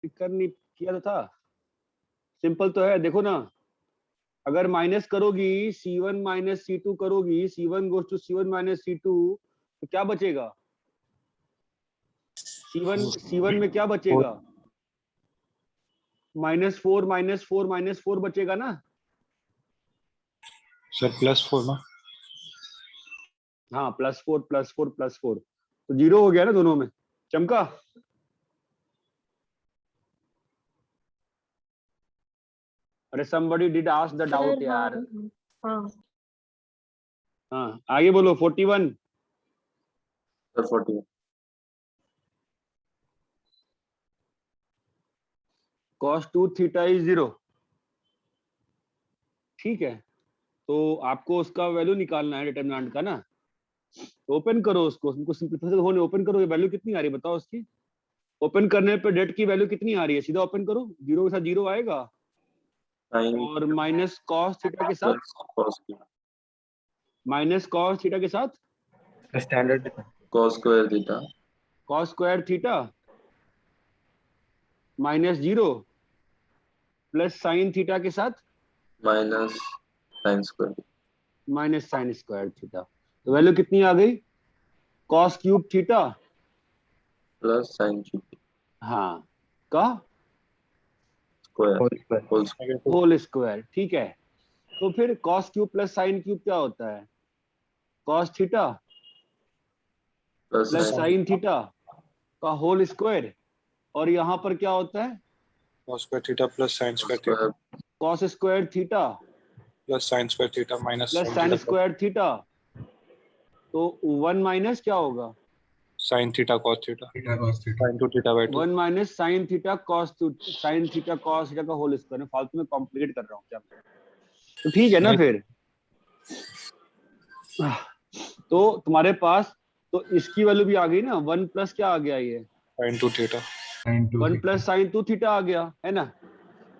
कर नहीं किया तो था, सिंपल तो है। देखो ना, अगर माइनस करोगी C1 माइनस C2 करोगी, C1 goes to C1 minus C2, तो क्या बचेगा? C1 में क्या बचेगा? -4 -4 -4 बचेगा ना सर +4 ना। हाँ, +4 +4 +4, तो 0 हो गया ना दोनों में। चमका? अरे somebody did ask the doubt यार। हाँ हाँ आगे बोलो। 41 सर 41 cos 2 थीटा इज 0। ठीक है, तो आपको उसका वैल्यू निकालना है डिटरमिनेंट का ना। ओपन करो उसको, उनको सिंपलीफाई होने ओपन करो। ये वैल्यू कितनी आ रही है बताओ उसकी। ओपन करने पे डेट की वैल्यू कितनी आ रही है, सीधा ओपन करो। 0 के साथ 0 आएगा और माइनस कॉस थीटा के साथ, माइनस कॉस थीटा के साथ standard cos square theta cos square theta minus 0 plus sine theta के साथ minus sin square minus sine square theta. तो वैल्यू कितनी आ गई? Cos cube theta plus sin cube हाँ का स्क्वायर होल होल स्क्वायर। ठीक है, तो फिर cos cube plus sine cube क्या होता है? Cos theta plus sine theta का होल स्क्वायर। और यहाँ पर क्या होता है? cos square theta plus sin square theta cos square theta plus sin square theta minus plus sine square theta. तो 1 माइनस क्या होगा? sin theta cos theta sin 2 theta by 2 1 minus sine theta cos sine theta cos theta का whole square. फालतू में complicate कर रहा हूँ क्या? तो ठीक है ना फिर। तो तुम्हारे पास तो इसकी वैल्यू भी आ गई ना। 1 प्लस क्या आ गया? ये sin 2 theta 1 plus sine 2 theta आ गया है ना।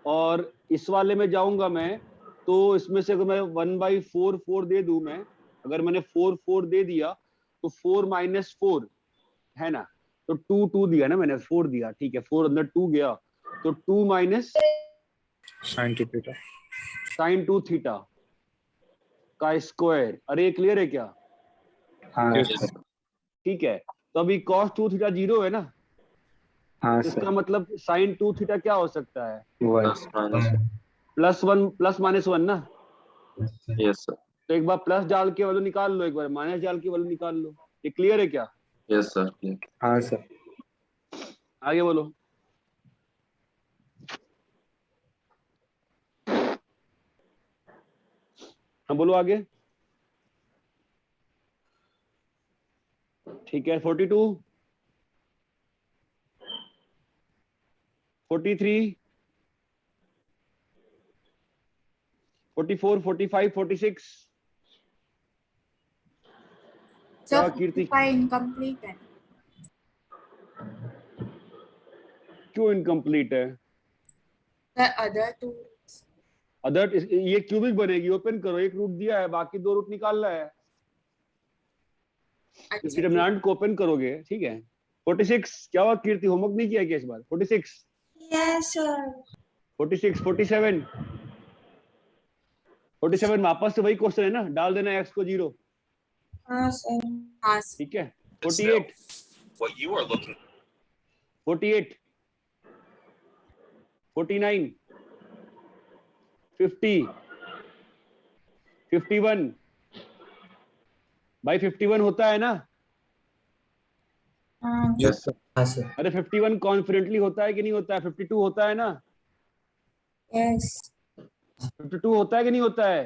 और इस वाले में जाऊंगा मैं, तो इसमें से अगर मैं 1/4 4 दे दूं मैं, अगर मैंने 4 4 दे दिया तो 4 माइनस 4 है ना, तो 2 2 दिया ना मैंने, 4 दिया। ठीक है, 4 अंदर 2 गया, तो 2 minus sin 2 theta sine 2 theta का स्क्वायर। अरे क्लियर है क्या? हाँ ठीक है, तो अभी cos 2 थीटा 0 है ना। हाँ इसका मतलब साइन 2 थीटा क्या हो सकता है? प्लस माइनस +1 प्लस माइनस 1 ना। यस सर तो एक बार प्लस डाल के वैल्यू निकाल लो, एक बार माइनस डाल के वैल्यू निकाल लो। ये क्लियर है क्या? यस सर हाँ सर आगे बोलो। हाँ बोलो आगे। ठीक है, 42 43 44 45 46। क्या कीर्ति? इनकम्प्लीट है। क्यों इनकम्प्लीट है? The other two अदर ये क्यूबिक बनेगी। ओपन करो, एक रूट दिया है, बाकी 2 रूट निकालना है। डिटरमिनेंट को ओपन करोगे। ठीक है, 46 क्या हुआ कीर्ति? होमवर्क नहीं किया क्या इस बार? 46 Yes sir 46 47 47 वापस से वही क्वेश्चन है ना, डाल देना x को 0। हाँ sir हाँ sir ठीक है, 48 What you are looking 48 49 50 51। भाई 51 होता है ना? हाँ यस सर अरे 51 कॉन्फिडेंटली होता है कि नहीं होता है? 52 होता है ना? yes 52 होता है कि नहीं होता है?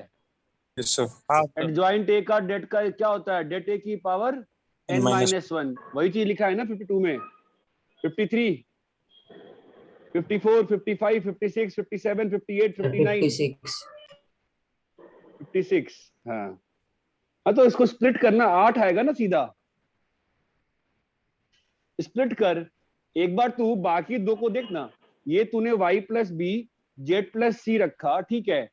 यस सर हाँ एडजॉइंट ए का डेट का क्या होता है? डेट ए की पावर n-1। वही चीज लिखा है ना 52 में। 53 54 55 56 57 58 59 56। हाँ हाँ, तो इसको स्प्लिट करना, 8 आएगा ना सीधा। स्प्लिट कर एक बार, तू बाकी 2 को देखना। ये तूने y plus B Z plus C रखा, ठीक है,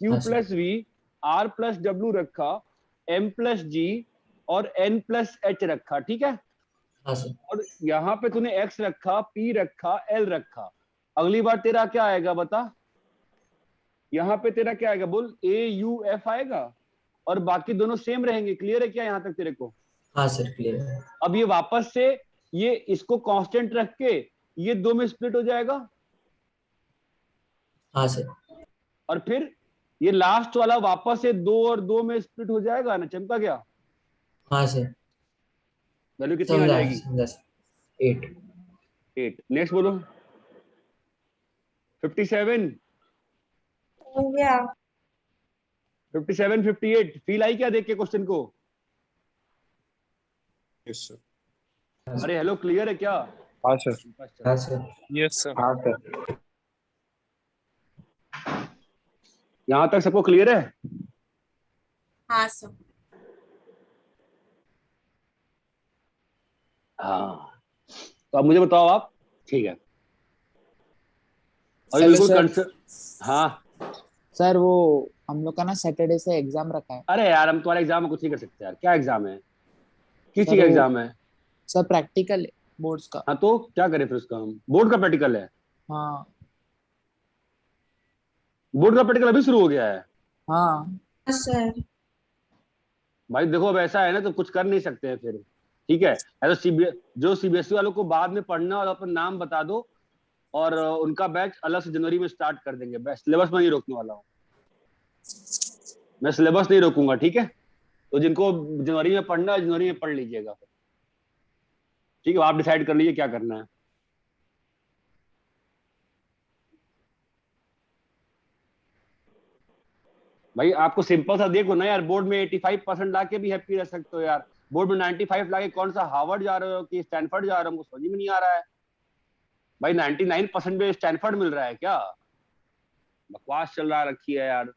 q plus V R plus W रखा, m प्लस जी और n प्लस एच रखा। ठीक है, और यहाँ पे तूने x रखा, p रखा, l रखा। अगली बार तेरा क्या आएगा बता, यहाँ पे तेरा क्या आएगा बोल, AUF आएगा और बाकी दोनों सेम रहेंगे। क्लियर है क्या यहाँ तक तेरे को? हाँ सर क्लियर है। अब ये वापस से ये इसको कांस्टेंट रख के ये 2 में स्प्लिट हो जाएगा। हाँ सर। और फिर ये लास्ट वाला वापस से 2 और 2 में स्प्लिट हो जाएगा ना, चमका गया? हाँ सर वैल्यू कितनी आ समझा जाएगी? समझा सर 8। 8। नेक्स्ट बोलो 57 हो गया। 57 58 फील आई क्या देख के क्वेश्चन को? Yes sir. अरे हेलो क्लियर है क्या? हाँ सर। हाँ सर। Yes sir. हाँ सर। यहाँ तक सबको क्लियर है? हाँ सर। हाँ, तो अब मुझे बताओ आप। ठीक है, और हेलो बिल्कुल सर। हाँ सर वो हम लोग का ना सैटरडे से एग्जाम रखा है। अरे यार हम तुम्हारा एग्जाम में कुछ नहीं कर सकते यार। क्या एग्जाम है? किस चीज सर का वो एग्जाम है? सर प्रैक्टिकल बोर्ड्स का। हाँ तो क्या करें फिर उसका हम? बोर्ड का प्रैक्टिकल है? हाँ बोर्ड का प्रैक्टिकल अभी शुरू हो गया है? हाँ सर। भाई देखो अब ऐसा है ना तो कुछ कर नहीं सकते हैं फिर। ठीक है, ऐसा जो CBSE वालों को बाद में पढ़ना और अपन नाम बता दो और उनका बैच अलग से जनवरी में स्टार्ट कर देंगे। सिलेबस में नहीं रोकने वाला हूँ मैं, सिलेबस नहीं रोकूंगा। ठीक है, तो जिनको जनवरी में पढ़ना है जनवरी में पढ़ लीजिएगा। ठीक है, आप डिसाइड कर लीजिए क्या करना है। भाई आपको सिंपल सा देखो ना यार, बोर्ड में 85% ला के भी हैप्पी रह सकते हो यार। बोर्ड में 95 ला के कौन सा हार्वर्ड जा रहे हो कि स्टैनफोर्ड जा रहे हो, हमको समझ में नहीं आ रहा है। भाई 99% में स्टैनफोर्ड मिल रहा है क्या? बकवास चल रहा रखी है यार।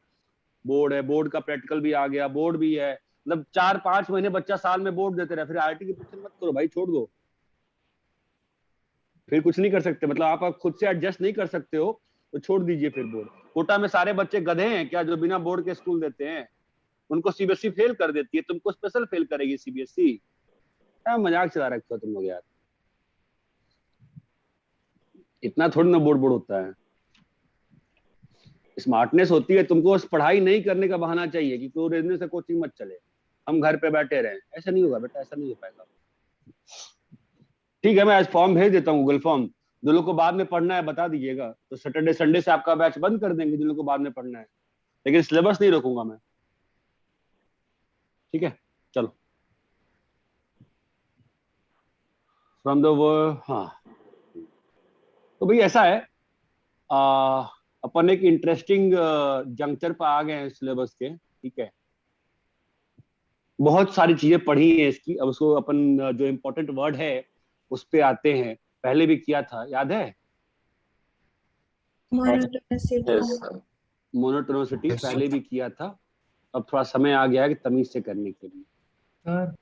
बोर्ड है, बोर्ड का प्रैक्टिकल भी आ गया, बोर्ड भी है। मतलब 4-5 महीने बच्चा साल में बोर्ड देते रहे, फिर IIT की प्रिपरेशन मत करो भाई, छोड़ दो। फिर कुछ नहीं कर सकते, मतलब आप खुद से एडजस्ट नहीं कर सकते हो तो छोड़ दीजिए फिर बोर्ड। कोटा में सारे बच्चे गधे हैं क्या जो बिना बोर्ड के स्कूल देते हैं? उनको CBSE फेल कर देती है, तुमको स्पेशल फेल करेगी CBSE? क्या मजाक चला रखे हो तुम लोग यार। इतना थोड़ी ना बोर्ड बोर्ड होता है। स्मार्टनेस होती है, तुमको बस पढ़ाई नहीं करने का बहाना चाहिए कि कोई रेजने से कोचिंग मत चले, हम घर पे बैठे रहे। ऐसा नहीं होगा बेटा, ऐसा नहीं हो पाएगा। ठीक है, मैं आज फॉर्म भेज देता हूँ, गूगल फॉर्म। जो लोग को बाद में पढ़ना है बता दीजिएगा, तो सैटरडे संडे से आपका बैच बंद कर देंगे जिन लोग को बाद में पढ़ना है, लेकिन सिलेबस नहीं रोकूंगा मैं। ठीक है, चलो फ्रॉम द हाँ, तो भाई ऐसा है, अपन एक इंटरेस्टिंग जंक्चर पर आ गए हैं सिलेबस के। ठीक है, बहुत सारी चीजें पढ़ी हैं इसकी, अब उसको अपन जो इम्पोर्टेंट वर्ड है उस पे आते हैं। पहले भी किया था, याद है? Monotonicity. Yes sir. Monotonicity Yes, पहले भी किया था। अब थोड़ा समय आ गया है कि तमीज से करने के लिए। सर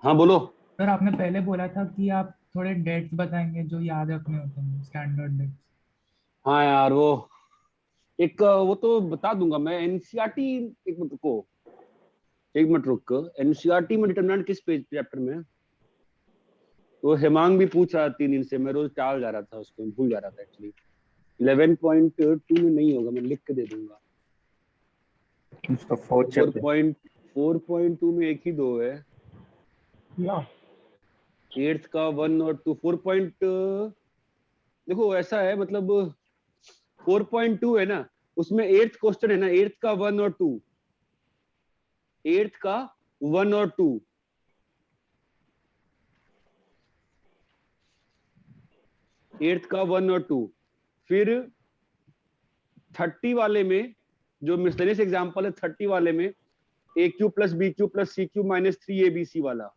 हाँ बोलो। सर आपने पहले बोला था कि आप थोड़े डेट्स बताएंगे जो याद रखने होते हैं, स्टैंडर्ड डेट्स। हाँ यार वो तो बता दूंगा मैं। NCERT, एक मिनट रुको, एक मिनट रुक। NCERT में डिटरमिनेंट किस पेज चैप्टर में है? तो हेमांग भी पूछ रहा 3 दिन से, मैं रोज टाल जा रहा था उसको, भूल जा रहा था एक्चुअली। 11.2 में नहीं होगा, मैं लिख के दे दूंगा। 4.2 में 1 ही 2 है। 8th का 1 और 2 देखो ऐसा है, मतलब 4.2 है ना, उसमें 8th क्वेश्चन है ना, 8th का 1 और 2, 8th का 1 और 2, एट्थ का 1 और 2। फिर 30 वाले में जो मिसलेनियस एग्जांपल है, 30 वाले में AQ plus BQ plus CQ minus 3ABC वाला।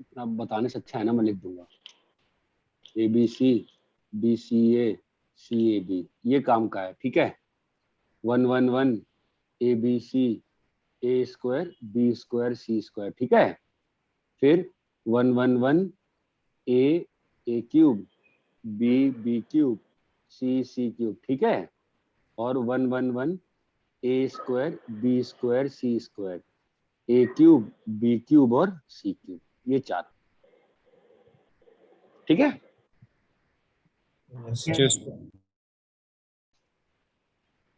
इतना बताने से अच्छा है ना, मैं लिख दूंगा ABC BCA CAB, ये काम का है। ठीक है, 111 ABC A square B square C square. ठीक है, फिर 111 A cube B cube C cube. ठीक है, और 111 A square B square C square. A cube, B cube और सी क्यूब, ये 4। ठीक है, Yes, sir. Yes.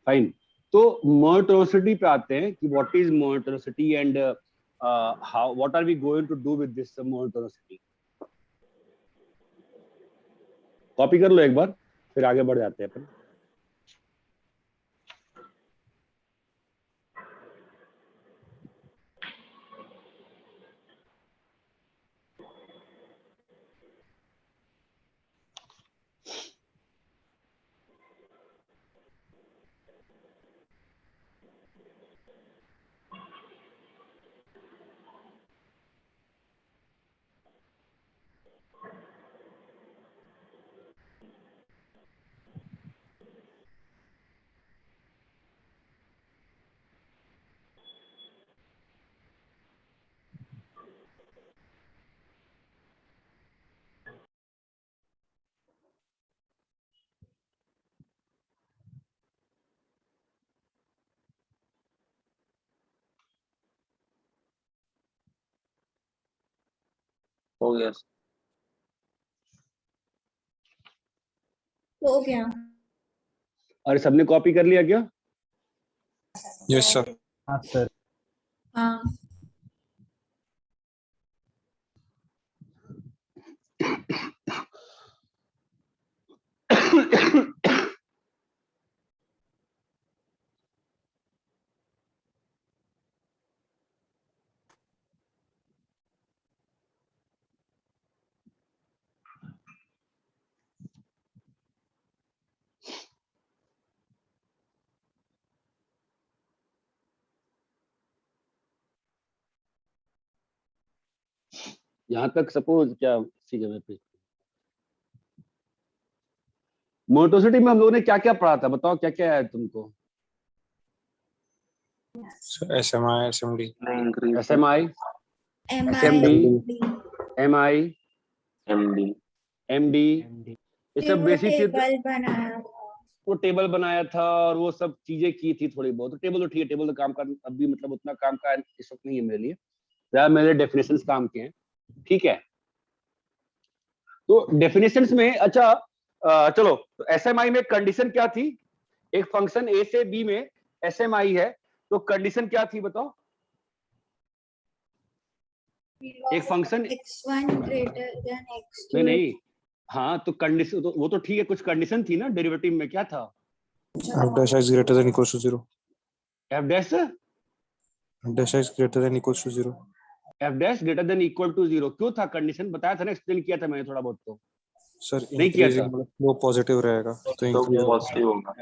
फाइन। तो मोनोटोनिसिटी पे आते हैं कि what is monotonicity and how what are we going to do with this monotonicity. Copy कर लो एक बार, फिर आगे बढ़ जाते हैं अपन। हो गया हो गया। अरे सबने कॉपी कर लिया क्या? Yes, sir. हाँ सर। हाँ यहाँ तक सपोज क्या सी जगह पे मोनोटोनिसिटी में हम लोगों ने क्या क्या पढ़ा था, बताओ क्या क्या है तुमको? So, SMI, SMD. Increase SMI, MI MI, MD MD, ये सब वो बेसिक चीज। टेबल बनाया था। वो टेबल बनाया था और वो सब चीजें की थी थोड़ी बहुत। तो टेबल तो ठीक है, टेबल का काम का अभी मतलब उतना काम का इस वक्त नहीं है मेरे लिए, ज्यादा मेरे डेफिनेशंस काम के हैं। ठीक है, तो डेफिनेशंस में अच्छा चलो, तो एसएमआई में कंडीशन क्या थी? एक फंक्शन ए से बी में एसएमआई है, तो कंडीशन क्या थी बताओ? एक function x1 greater than x2 नहीं नहीं, हाँ तो कंडीशन तो वो तो ठीक है, कुछ कंडीशन थी ना डेरिवेटिव में, क्या था? F dash x greater than equals to 0. F dash F dash x greater than equals to 0. F dash greater than equal to 0, क्यों था कंडीशन? बताया था ना, एक्सप्लेन किया था मैंने थोड़ा बहुत। तो Sir, नहीं किया increasing था? मतलब slope positive रहेगा, तो तो increase पॉजिटिव होगा।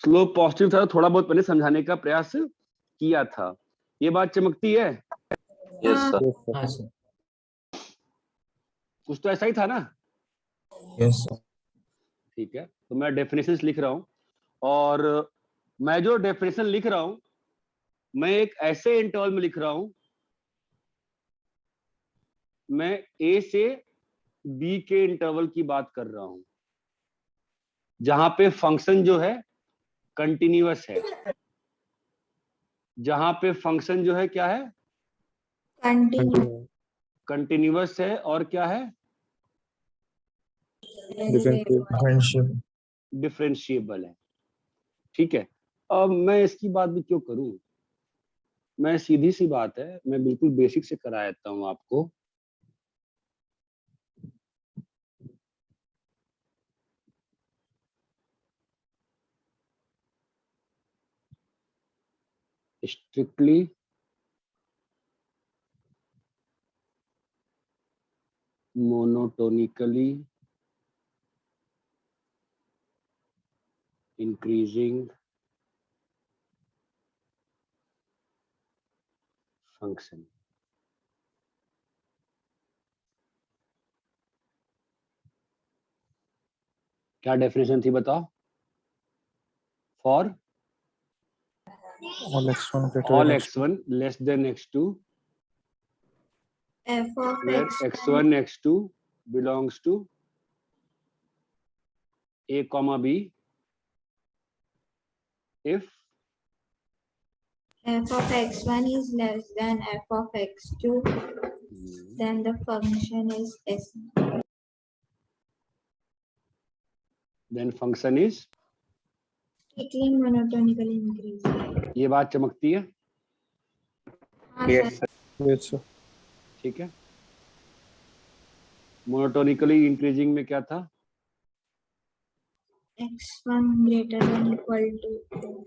स्लोप पॉजिटिव था, थोड़ा बहुत मैंने समझाने का प्रयास किया था। ये बात चमकती है? Yes sir. Yes, sir. हाँ सर। कुछ तो ऐसा ही था ना? Yes, sir. ठीक है, तो मैं डेफिनेशंस लिख रहा हूं, और मैं जो डेफिनेशन लिख रहा हूं मैं एक ऐसे इंटरवल में लिख रहा हूं, मैं ए से बी के इंटरवल की बात कर रहा हूं, जहां पे फंक्शन जो है कंटिन्यूअस है, जहां पे फंक्शन जो है क्या है? Continue Continue. कंटिन्यूअस है, और क्या है? Differentiate. Friendship. डिफरेंशिएबल है। ठीक है, अब मैं इसकी बात भी क्यों करूं? मैं सीधी सी बात है, मैं बिल्कुल बेसिक से करा देता हूं आपको। Strictly monotonically increasing function. क्या डेफिनेशन थी बताओ? For All x1 greater all than x2. x1 less than x2 f of where x1 x2 belongs to a comma b if f of x1 is less than f of x2, then the function is s. Then function is, Strictly monotonically increasing. ये बात चमकती है, हाँ Yes, sir. sir. Yes, sir. ठीक है. Monotonically increasing में क्या था? x1 greater than equal to.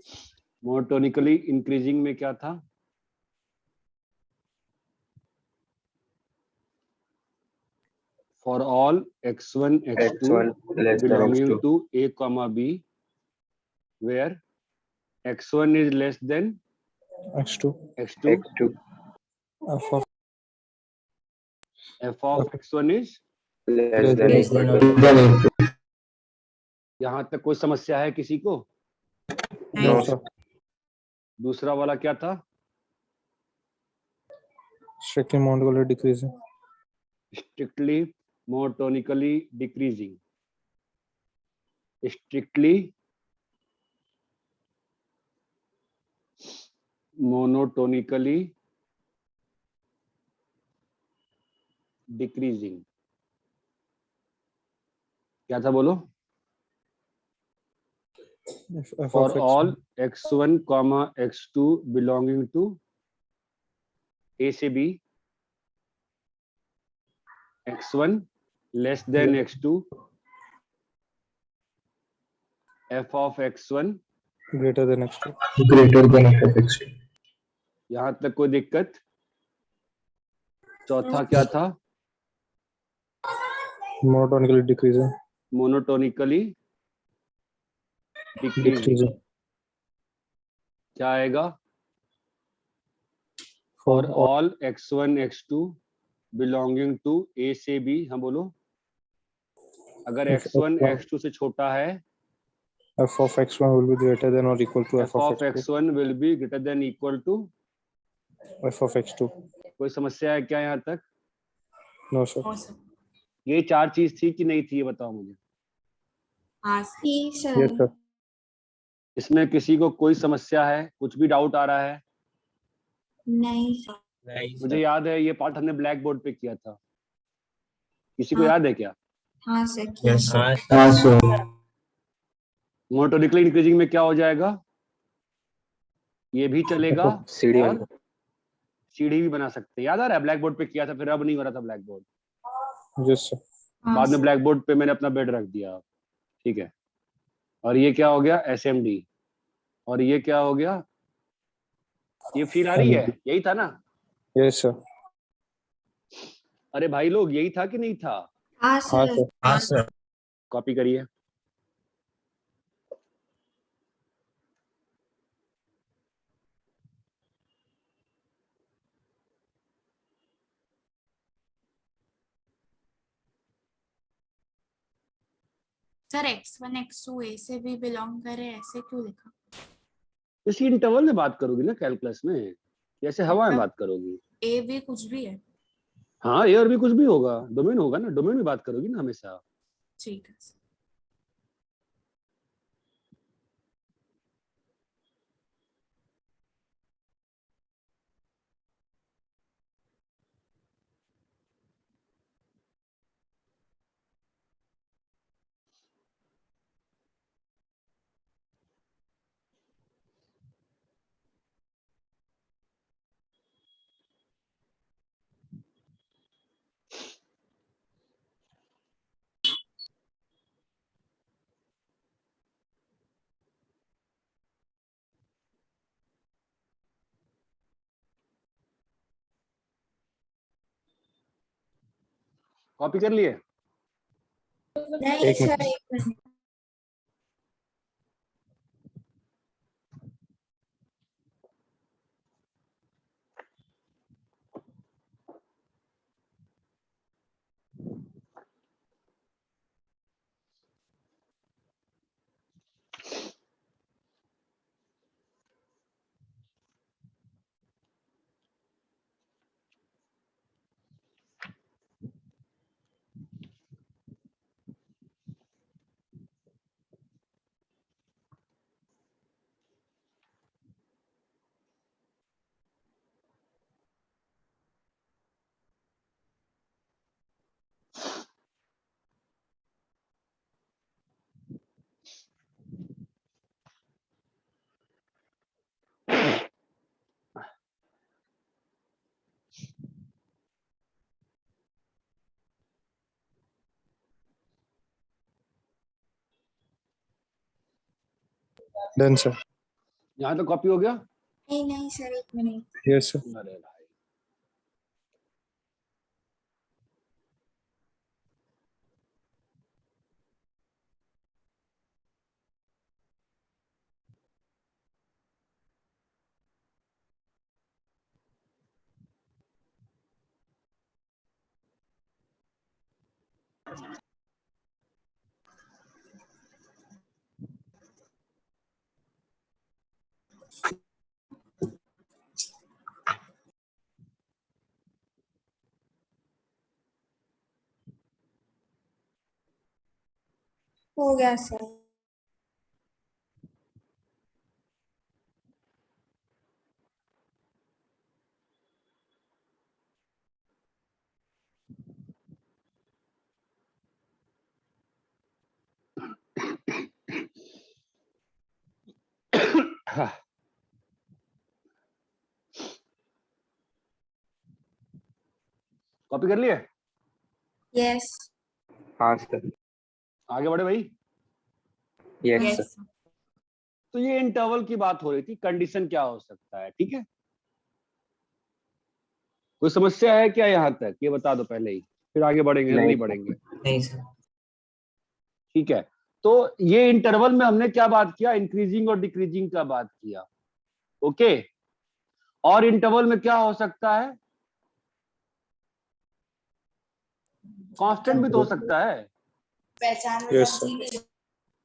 Monotonically increasing में क्या था? For all x1, x2 x1 less than belonging x2. to a comma b, where x1 is less than X2. x2, x2 F of f of x1 is. less than Less equal than to. यहाँ तक कोई समस्या है किसी को? No, sir. दूसरा वाला क्या था? Strictly monotonically decreasing. Strictly monotonically decreasing. Strictly monotonically decreasing. क्या था बोलो? F For of all x1. x1 comma x2 belonging to a से b, x1 less than x2, f of x1 Greater than x2. greater than f of x2. यहाँ तक कोई दिक्कत? चौथा क्या था? Monotonically decreasing. Monotonically decreasing. Decreasing. क्या आएगा? For all x1 x2 belonging to a से b, हम बोलो अगर If x1 x1 x2 से छोटा है, f of x1 will be greater than or equal to f of x1 will be greater than equal to f of x2. कोई समस्या है क्या यहाँ तक? No, sir. ये चार चीज थी कि नहीं थी, ये बताओ मुझे. Yes, sir. Yes, sir. इसमें किसी को कोई समस्या है? कुछ भी डाउट आ रहा है? नहीं sir. मुझे याद है ये पार्ट हमने ब्लैक बोर्ड पे किया था. किसी को हाँ. याद है क्या? हाँ sir. Yes, sir. Monotonically increasing में क्या हो जाएगा? ये भी चलेगा सीढ़ी और बन- सीढ़ी भी बना सकते हैं. याद आ रहा है? ब्लैक बोर्ड पे किया था, फिर अब नहीं हो रहा था ब्लैक बोर्ड. Yes, sir. हाँ बाद में sir. ब्लैक बोर्ड पे मैंने अपना बेड रख दिया. ठीक है. और ये क्या हो गया? SMD. और ये क्या हो गया? ये फिर आ रही है, यही था ना? Yes, sir. अरे भाई लोग, यही था कि नहीं था? हाँ हाँ, sir. sir. हाँ सर. कॉपी करिए. सर x1 x2 a से भी बिलोंग करे, ऐसे क्यों लिखा? इसी इंटरवल में बात करोगी ना कैलकुलस में, कैसे हवा में बात करोगी? a भी कुछ भी है. हाँ, एयर भी कुछ भी होगा, डोमेन होगा ना, डोमेन में बात करोगी ना हमेशा. ठीक है सर. कॉपी कर लिए? नहीं एक sir. मिनट. एक मिनट. Done, sir. यहाँ तो कॉपी हो गया? नहीं नहीं सर, एक मिनट। Yes, sir. अरे भाई, हो गया सर। कॉपी कर लिए? यस। हाँ सर. आगे बढ़े भाई। Yes Yes. sir. तो ये इंटरवल की बात हो रही थी, कंडीशन क्या हो सकता है, ठीक है? कोई समस्या है क्या यहाँ तक? ये बता दो पहले ही, फिर आगे बढ़ेंगे, नहीं बढ़ेंगे। नहीं सर। ठीक है, तो ये इंटरवल में हमने क्या बात किया? इंक्रीजिंग और डिक्रीजिंग का बात किया। ओके, और इंटरवल में क्या हो सकता है? कांस्टेंट भी तो हो सकता है। Yes, sir.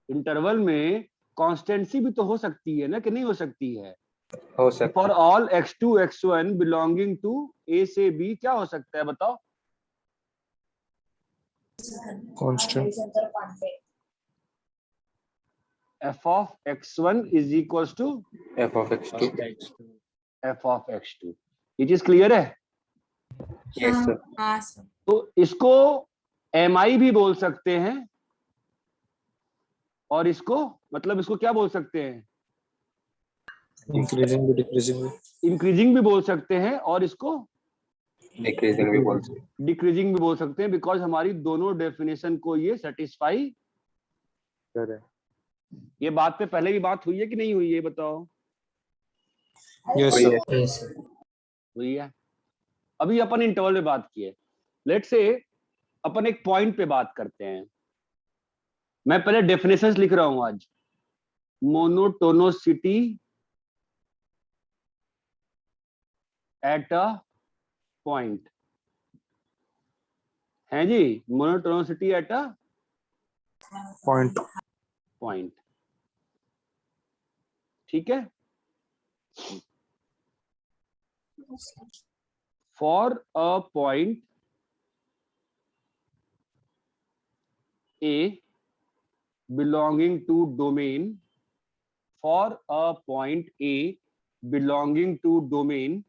इंटरवल में कांस्टेंसी भी तो हो सकती है ना, कि नहीं हो सकती है? हो सकता for all x2 x1 belonging to a से b क्या हो सकता है बताओ? Constant. f of x1 is equals to है. F of x2. f of x2। ये चीज क्लियर है? Yes sir. हाँ सर। तो इसको mi भी बोल सकते हैं, और इसको मतलब इसको क्या बोल सकते हैं? Increasing भी decreasing भी. इंक्रीजिंग भी बोल सकते हैं, और इसको Decreasing भी बोल सकते. डिक्रीजिंग भी बोल सकते हैं, बिकॉज हमारी दोनों डेफिनेशन को ये सेटिस्फाई। Sir. ये बात पे पहले भी बात हुई है कि नहीं हुई है बताओ? Yes, वही sir. है. हुई है। अभी अपन इंटरवल में बात की है। लेट से अपन एक पॉइंट पे बात करते हैं। मैं पहले डेफिनेशंस लिख रहा हूं आज। मोनोटोनोसिटी एट अ पॉइंट है जी, monotonicity at a Point. Point. ठीक है, for a point A belonging to domain, for a point A belonging to domain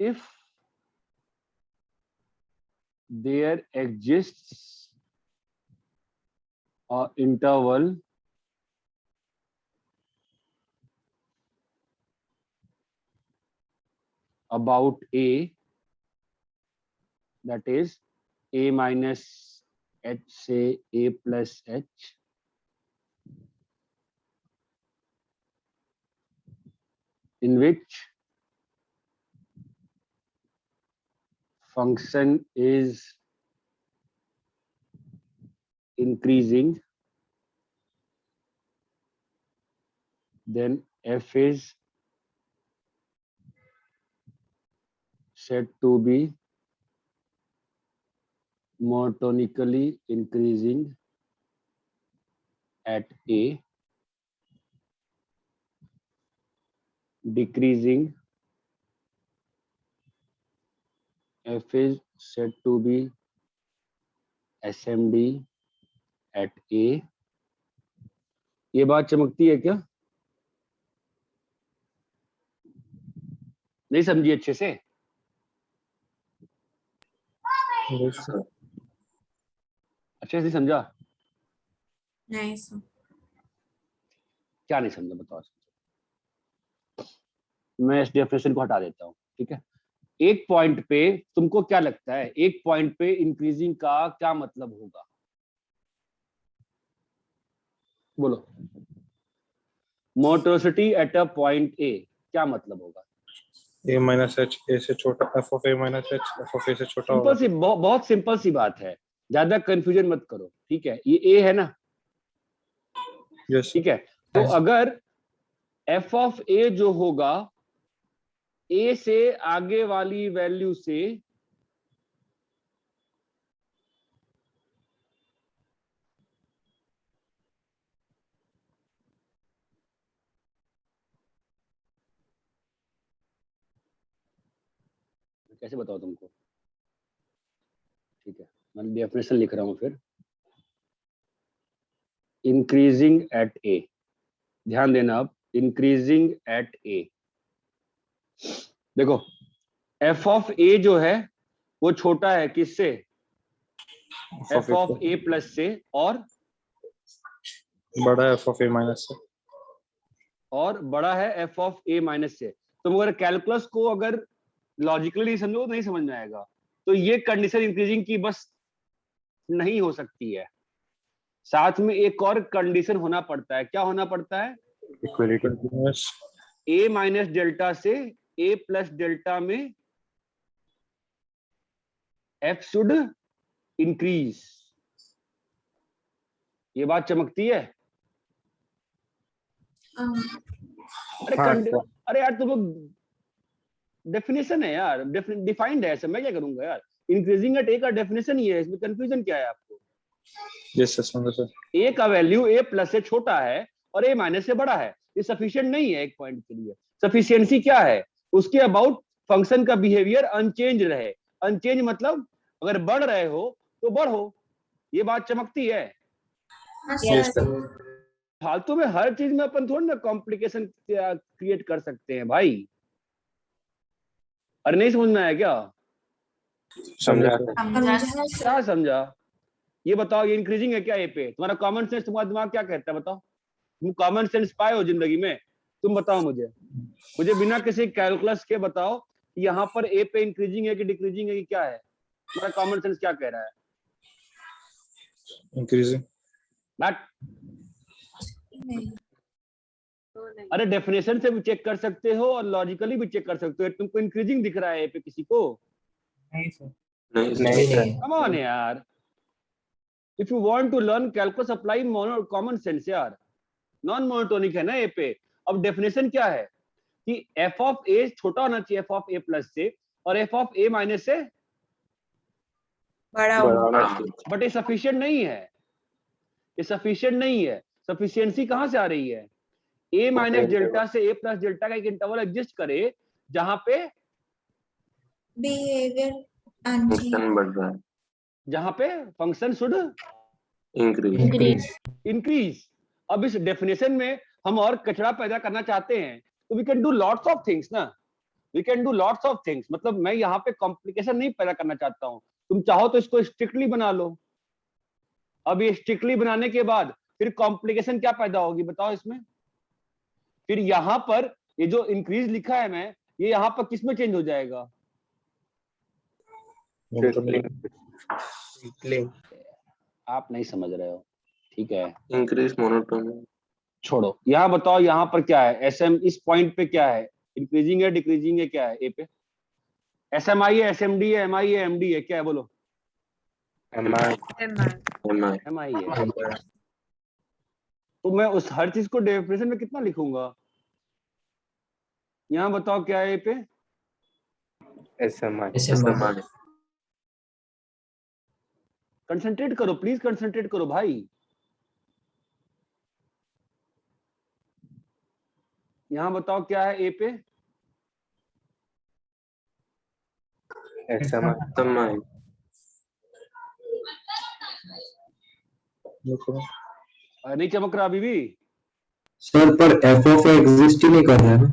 if there exists a interval about A, that is A minus H say A plus H, in which function is increasing, then f is said to be monotonically increasing at A, decreasing, f is said to be SMD at A। ये बात चमकती है क्या? नहीं समझी अच्छे से? Yes, sir. अच्छे से समझा? नहीं सर। क्या नहीं समझा बताओ? मैं इस डेफिनेशन को हटा देता हूँ, ठीक है। एक पॉइंट पे तुमको क्या लगता है, एक पॉइंट पे इंक्रीजिंग का क्या मतलब होगा, बोलो। मोटोसिटी एट अ पॉइंट ए क्या मतलब होगा? a minus h a से छोटा, f of a minus h f of a से छोटा सिंपल होगा। सी, बहुत सिंपल सी बात है, ज्यादा कंफ्यूजन मत करो, ठीक है। ये ए है ना, Yes, ठीक है। तो अगर एफ ऑफ ए जो होगा ए से आगे वाली वैल्यू से कैसे बताओ तुमको, ठीक है। मैं डेफिनेशन लिख रहा हूं फिर। इंक्रीजिंग एट ए, ध्यान देना अब, इंक्रीजिंग एट ए। देखो एफ ऑफ ए जो है वो छोटा है किससे, एफ ऑफ ए प्लस से, और बड़ा है f of a minus से, और बड़ा है एफ ऑफ ए माइनस से। तुम अगर कैलकुलस को अगर लॉजिकली नहीं समझो तो नहीं समझ में आएगा। तो ये कंडीशन इंक्रीजिंग की बस नहीं हो सकती है, साथ में एक और कंडीशन होना पड़ता है। क्या होना पड़ता है? इक्वलिटी। continuous, ए माइनस डेल्टा से ए प्लस डेल्टा में एफ शुड इंक्रीज। ये बात चमकती है? अरे अरे यार तुम लोग, डेफिनेशन है यार, डिफाइंड है ऐसे, मैं क्या करूंगा यार। इंक्रीजिंग एट ए का डेफिनेशन ही है, इसमें कंफ्यूजन क्या है आपको? yes sir, समझा सर। ए का वैल्यू ए प्लस से छोटा है और ए माइनस से बड़ा है, ये सफिशिएंट नहीं है एक पॉइंट के लिए। सफिशिएंसी क्या है? उसके अबाउट फंक्शन का बिहेवियर अनचेंज रहे। अनचेंज मतलब अगर बढ़ रहे हो तो बढ़ो, ये बात चमकती है। Yes sir, फालतू में हर चीज में अपन थोड़ी ना कॉम्प्लिकेशन क्रिएट कर सकते हैं भाई। अरे नहीं समझ में आया क्या? समझा। क्या समझा? ये बताओ, ये इंक्रीजिंग है क्या ए पे? तुम्हारा कॉमन सेंस, तुम्हारा दिमाग क्या कहता है बताओ। तुम कॉमन सेंस पाए हो जिंदगी में? तुम बताओ मुझे बिना किसी कैलकुलस के बताओ यहाँ पर ए पे इंक्रीजिंग है कि डिक्रीजिंग है कि क्या है? तुम्हारा कॉमन सेंस क्या कह रहा है? increasing, बट अरे डेफिनेशन से भी चेक कर सकते हो और लॉजिकली भी चेक कर सकते हो। तुमको इंक्रीजिंग दिख रहा है ए पे किसी को? नहीं सर। नहीं। कम ऑन यार, if you want to learn calculus apply common sense यार। नॉन मोनोटोनिक है ना ए पे। अब डेफिनेशन क्या है कि एफ ऑफ ए छोटा होना चाहिए एफ ऑफ ए प्लस से, और एफ ऑफ ए माइनस से बड़ा बट ये सफिशिएंट नहीं है, ये सफिशिएंट नहीं है। सफिशिएंसी कहां से आ रही है? ए माइनस डेल्टा से ए प्लस डेल्टा का एक इंटरवल एग्जिस्ट करे जहां पे बिहेवियर फंक्शन बढ़ रहा है, जहां पे फंक्शन शुड इंक्रीज। इंक्रीज। अब इस डेफिनेशन में हम और कचरा पैदा करना चाहते हैं तो we can do lots of things ना, we can do lots of things. मतलब मैं यहाँ पे कॉम्प्लिकेशन नहीं पैदा करना चाहता हूँ। तुम चाहो तो इसको स्ट्रिक्टली बना लो। अब ये स्ट्रिक्टली बनाने के बाद फिर कॉम्प्लिकेशन क्या पैदा होगी बताओ इसमें? फिर यहाँ पर ये जो इंक्रीज लिखा है मैं, ये यहाँ पर किस में चेंज हो जाएगा? आप नहीं समझ रहे हो, ठीक है। Increase monotone. छोड़ो, यहाँ बताओ यहाँ पर क्या है? एसएम इस पॉइंट पे क्या है? इंक्रीजिंग है डिक्रीजिंग है, क्या है ए पे? एसएमआई है, एसएमडी है, एमआई है, एमडी है, क्या है बोलो? एमआई है। तो मैं उस हर चीज को डेफिनेशन में कितना लिखूंगा? यहाँ बताओ क्या है ए पे? एसएमआई। कंसंट्रेट करो प्लीज, कंसंट्रेट करो भाई। यहाँ बताओ क्या है ए पे? एसएमआई। नहीं चमक रहा अभी भी? सर पर एफ ऑफ एग्जिस्ट ही नहीं कर रहा है ना।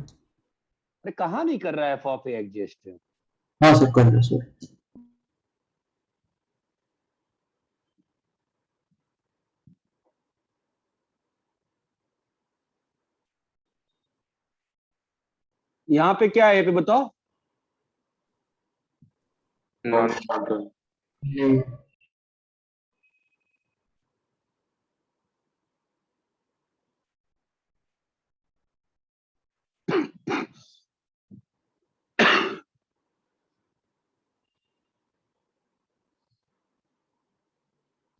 अरे कहाँ नहीं कर रहा है एफ ऑफ ए एग्जिस्ट? हाँ सर, कर रहा है सर। यहाँ पे क्या है, ये पे बताओ। Non monotone.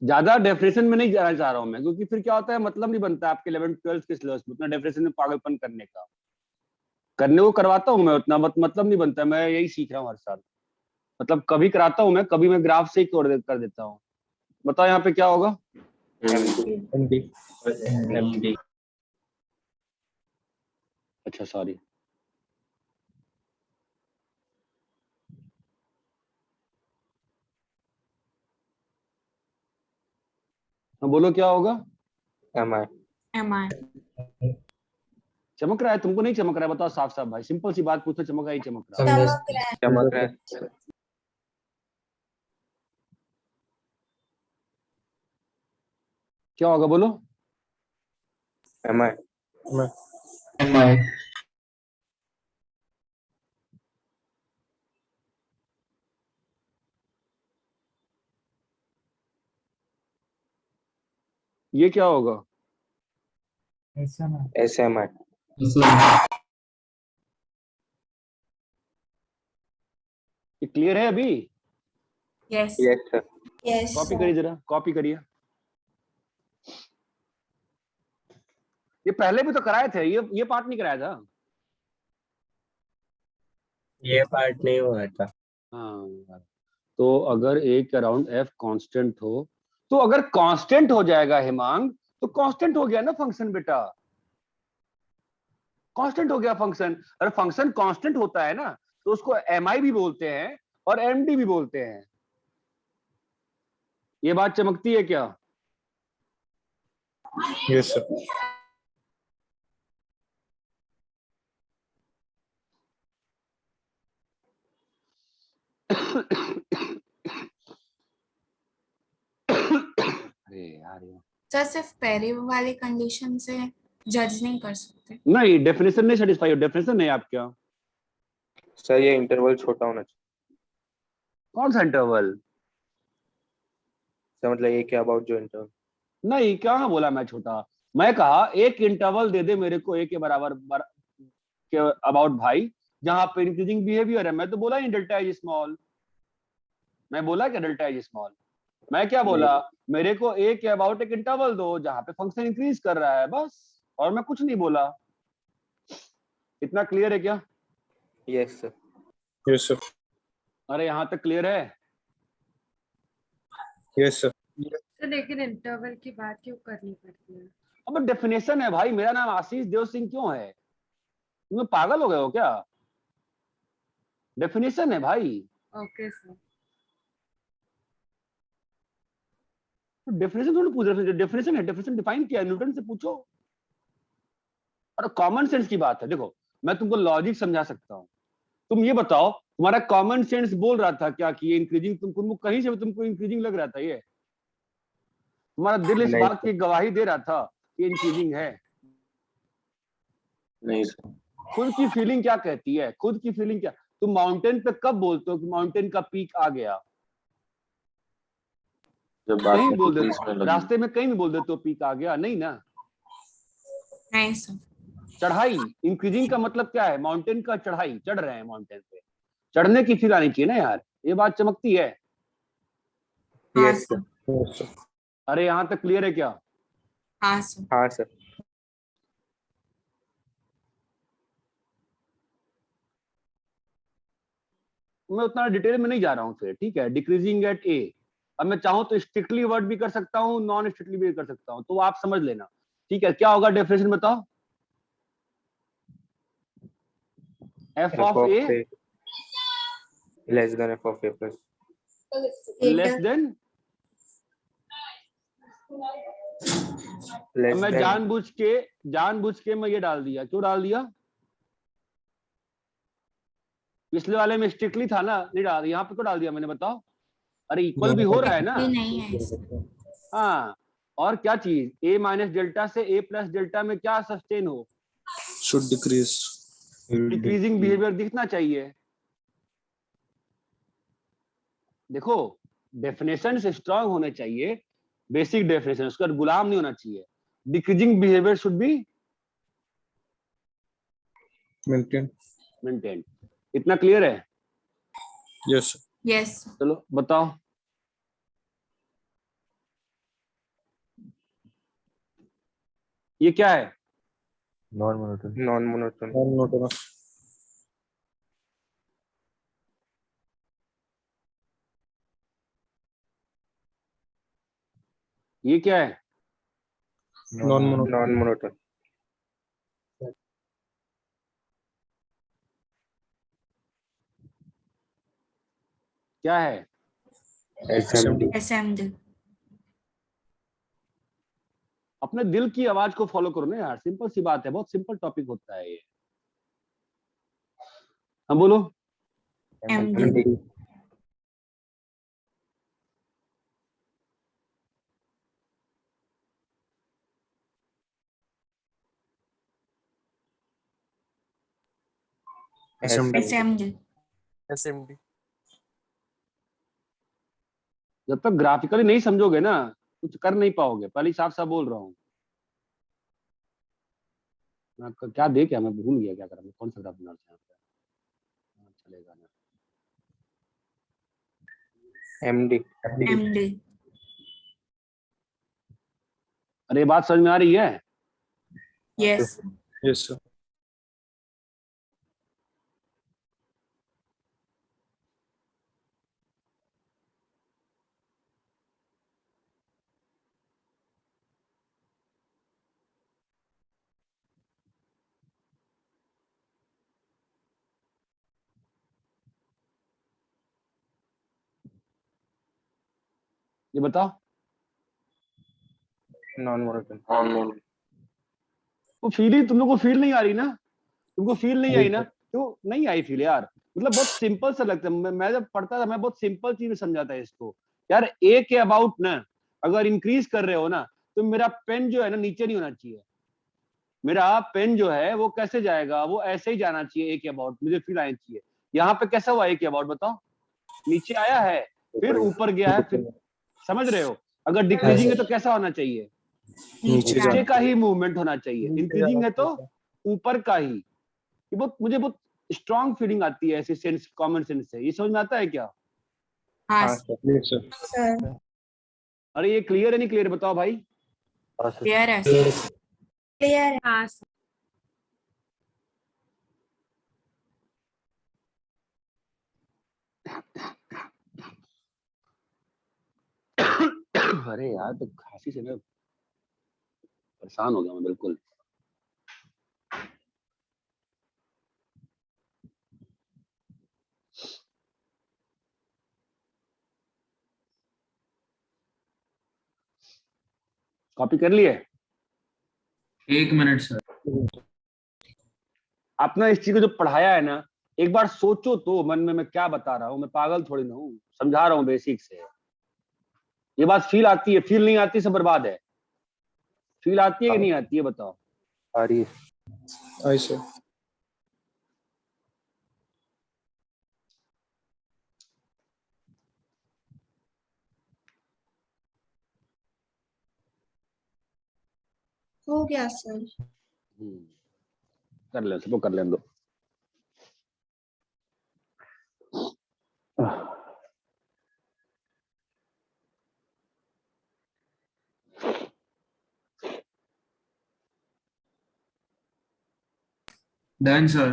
ज्यादा डेफिनेशन में नहीं जाना चाह रहा हूं मैं, क्योंकि फिर क्या होता है, मतलब नहीं बनता आपके 11th 12th के सिलेबस में उतना डेफिनेशन में पागलपन करने का। करने को करवाता हूँ मैं, उतना मतलब नहीं बनता। मैं यही सीख रहा हूँ हर साल। मतलब कभी कराता हूँ मैं, कभी मैं ग्राफ से ही कर देता हूँ। बताओ यहाँ पे क्या होगा। MD MD. अच्छा सॉरी, बोलो क्या होगा। एमआई। चमक रहा है, तुमको नहीं चमक रहा है? बताओ साफ साफ भाई, सिंपल सी बात पूछो, चमक रहा है चमक रहा है? चमक रहा है। क्या होगा बोलो। एमआई। एमआई। ये क्या होगा। एसएमआई। ये क्लियर है अभी? Yes yes sir. Yes, copy sir. करिए जरा, कॉपी करिए। ये पहले भी तो कराए थे, ये पार्ट नहीं कराया था। ये पार्ट नहीं हुआ था। हाँ, तो अगर ए के अराउंड एफ कांस्टेंट हो, तो अगर कांस्टेंट हो जाएगा हिमांग, तो कांस्टेंट हो गया ना फंक्शन बेटा। कांस्टेंट हो गया फंक्शन। अगर फंक्शन कांस्टेंट होता है ना, तो उसको एमआई भी बोलते हैं और एमडी भी बोलते हैं। ये बात चमकती है क्या? Yes sir. अरे यार, सर सिर्फ पहली वाली कंडीशन से जज नहीं कर सकते। नहीं, डेफिनेशन नहीं सेटिस्फाई हो। डेफिनेशन नहीं आप क्या? सर ये इंटरवल छोटा होना चाहिए। कौन सा इंटरवल? सर मतलब ये क्या अबाउट जो इंटरवल। नहीं, क्या बोला मैं छोटा? मैं कहा एक इंटरवल दे दे मेरे को ए के बराबर के अबाउट भाई, जहां पे इंक्रीजिंग बिहेवियर है। मैं तो बोला ही डेल्टा इज स्मॉल। मैं बोला क्या डेल्टा इज स्मॉल? मैं क्या बोला? मेरे को ए के अबाउट एक इंटरवल दो जहां पे फंक्शन इंक्रीज कर रहा है, बस। और मैं कुछ नहीं बोला। इतना क्लियर है क्या? Yes sir. Yes sir. अरे यहाँ तक क्लियर है? Yes sir. तो लेकिन इंटरवल की बात क्यों करनी पड़ती है? अब डेफिनेशन है भाई। मेरा नाम आशीष देव सिंह क्यों है? तुम पागल हो गए हो क्या? डेफिनेशन है भाई। Okay sir. डेफिनेशन थोड़ी पूछ रहे, डेफिनेशन है, डेफिनेशन डिफाइन किया है, न्यूटन से पूछो। और कॉमन सेंस की बात है। देखो, मैं तुमको लॉजिक समझा सकता हूँ। तुम ये बताओ, तुम्हारा कॉमन सेंस बोल रहा था क्या कि ये इंक्रीजिंग, तुमको कहीं से तुमको इंक्रीजिंग लग रहा था? ये तुम्हारा दिल इस बात की गवाही दे रहा था कि इंक्रीजिंग है? नहीं सर। खुद की फीलिंग क्या कहती है? खुद की फीलिंग क्या? तुम माउंटेन पे कब बोलते हो कि माउंटेन का पीक आ गया? जब बात कहीं में बोल बीच देते, में लगी। रास्ते में कहीं भी बोल देते हो पीक आ गया? नहीं ना। नहीं सर। चढ़ाई, इंक्रीजिंग का मतलब क्या है? माउंटेन का चढ़ाई, चढ़ रहे हैं माउंटेन पे, चढ़ने की फील आनी चाहिए ना यार। ये बात चमकती है? हाँ यस सर। सर। अरे यहाँ तक क्लियर है क्या? हाँ सर। हाँ सर। मैं उतना डिटेल में नहीं जा रहा हूँ फिर, ठीक है। डिक्रीजिंग एट ए, अब मैं चाहूँ तो स्ट्रिक्टली वर्ड भी कर सकता हूँ, नॉन स्ट्रिक्टली भी कर सकता हूँ, तो आप समझ लेना। ठीक है, क्या होगा डेफिनेशन बताओ। F of A less than F of A plus. Less than. मैं जानबूझ के मैं ये डाल दिया। क्यों डाल दिया? पिछले वाले में स्ट्रिक्टली था ना, नहीं डाल। यहाँ पे क्यों डाल दिया मैंने बताओ? अरे इक्वल भी हो रहा है ना। नहीं है सर। हाँ, और क्या चीज? ए माइनस डेल्टा से ए प्लस डेल्टा में क्या सस्टेन हो? Should decrease. डिक्रीजिंग बिहेवियर दिखना चाहिए। देखो डेफिनेशन से स्ट्रांग होने चाहिए, बेसिक डेफिनेशन, उसका गुलाम नहीं होना चाहिए। Decreasing behaviour should be maintain. इतना क्लियर है? Yes yes. चलो बताओ। ये क्या है? Non monotone. मोनोटोनस। ये क्या है? Non monotone. क्या है? SMD। SMD। अपने दिल की आवाज को फॉलो करो ना यार, सिंपल सी बात है, बहुत सिंपल टॉपिक होता है ये। हाँ बोलो। MD। SMD। जब तक ग्राफिकली नहीं समझोगे ना कुछ कर नहीं पाओगे, पहले साफ साफ बोल रहा हूँ। मैं क्या दे, क्या मैं भूल गया क्या करा, मैं कौन सा ग्राफ बना था? चलेगा ना। MD। MD। अरे ये बात समझ में आ रही है? यस। Yes sir. ये बताओ। Non monotone. वो फील ही तुम लोग को फील नहीं आ रही ना? तुमको फील नहीं आई ना? क्यों नहीं आई फील यार? मतलब बहुत सिंपल सा लगता है। मैं जब पढ़ता था मैं बहुत सिंपल चीज समझाता है इसको यार। ए के अबाउट ना अगर इंक्रीज कर रहे हो ना तो मेरा पेन जो है ना नीचे नहीं होना चाहिए। मेरा पेन जो है वो कैसे जाएगा? वो ऐसे ही जाना चाहिए ए के अबाउट, मुझे फील आनी चाहिए। यहाँ पे कैसा हुआ ए के अबाउट बताओ? नीचे आया है फिर ऊपर गया है फिर, समझ रहे हो? अगर डिक्रीजिंग है तो कैसा होना चाहिए? नीचे नीचे आना का ही मूवमेंट होना चाहिए। इंक्रीजिंग है तो ऊपर का ही। ये बहुत मुझे बहुत स्ट्रांग फीलिंग आती है ऐसे सेंस, कॉमन सेंस से। ये समझ में आता है क्या? हाँ हाँ सर। Yes sir. Sir. अरे ये क्लियर है नहीं क्लियर बताओ भाई? क्लियर है। Clear. हाँ सर। अरे यार तो खांसी से मैं परेशान हो गया मैं बिल्कुल। कॉपी कर लिए? 1 मिनट सर। आपने इस चीज को जो पढ़ाया है ना एक बार सोचो तो मन में मैं क्या बता रहा हूँ। मैं पागल थोड़ी ना हूँ, समझा रहा हूँ बेसिक से। ये बात फील आती है? फील नहीं आती सब बर्बाद है। फील आती है कि नहीं आती है बताओ? आ रही है। आई सर। हो गया सर। कर ले, सबको कर लेने दो। Done sir.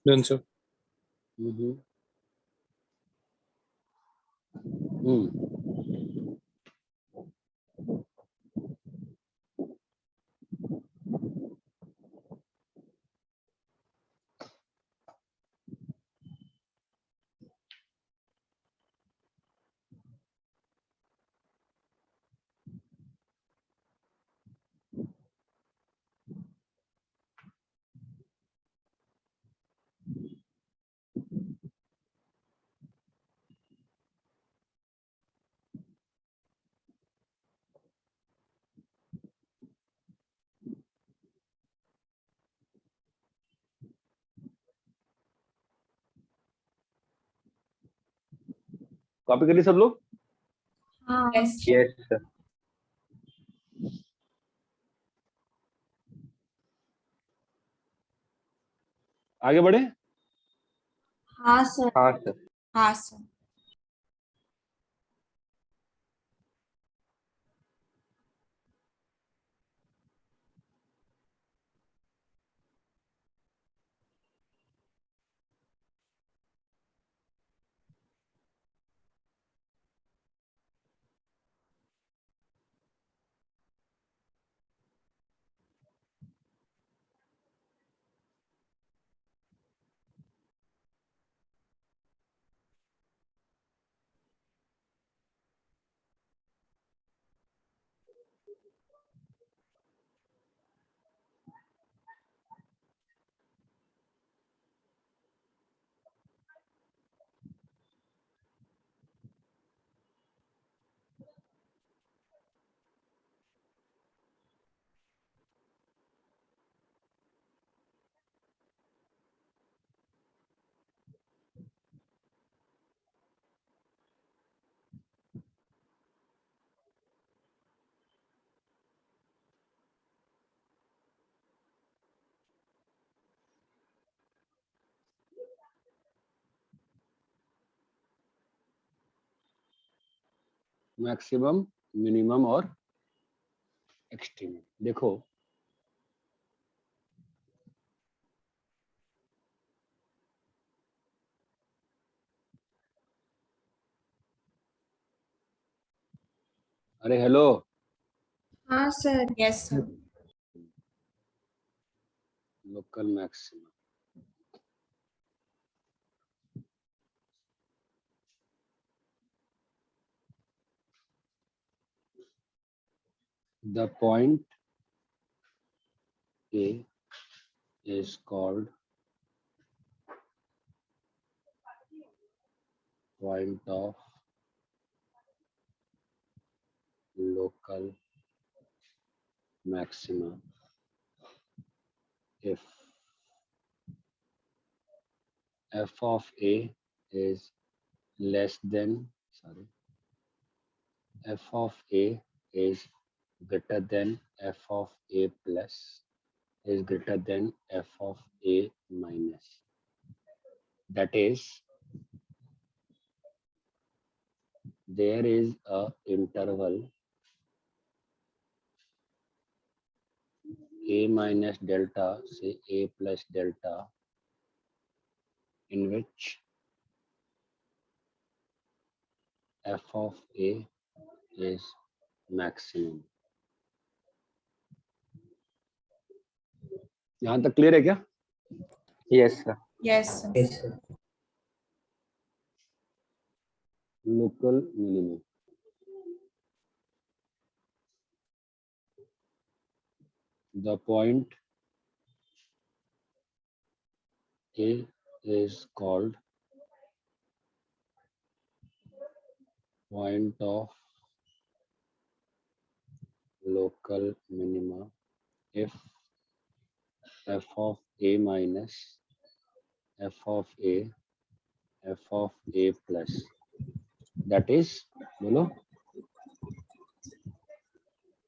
Done sir. Copy करिए सब लोग। हाँ Yes. Yes sir. आगे बढ़े। हाँ सर। हाँ सर। हाँ सर। मैक्सिमम, मिनिमम और एक्सट्रीम। देखो अरे हेलो, हाँ sir. Yes sir. Local maximum, the point A is called point of local maxima if f of A is less than, f of A is greater than f of A plus is greater than f of A minus. That is, there is a interval A minus delta say A plus delta in which f of A is maximum. यहाँ तक clear है क्या? Yes sir. Yes sir. Local minimum. The point A is called point of local minima if f of A minus f of A plus, that is, बोलो,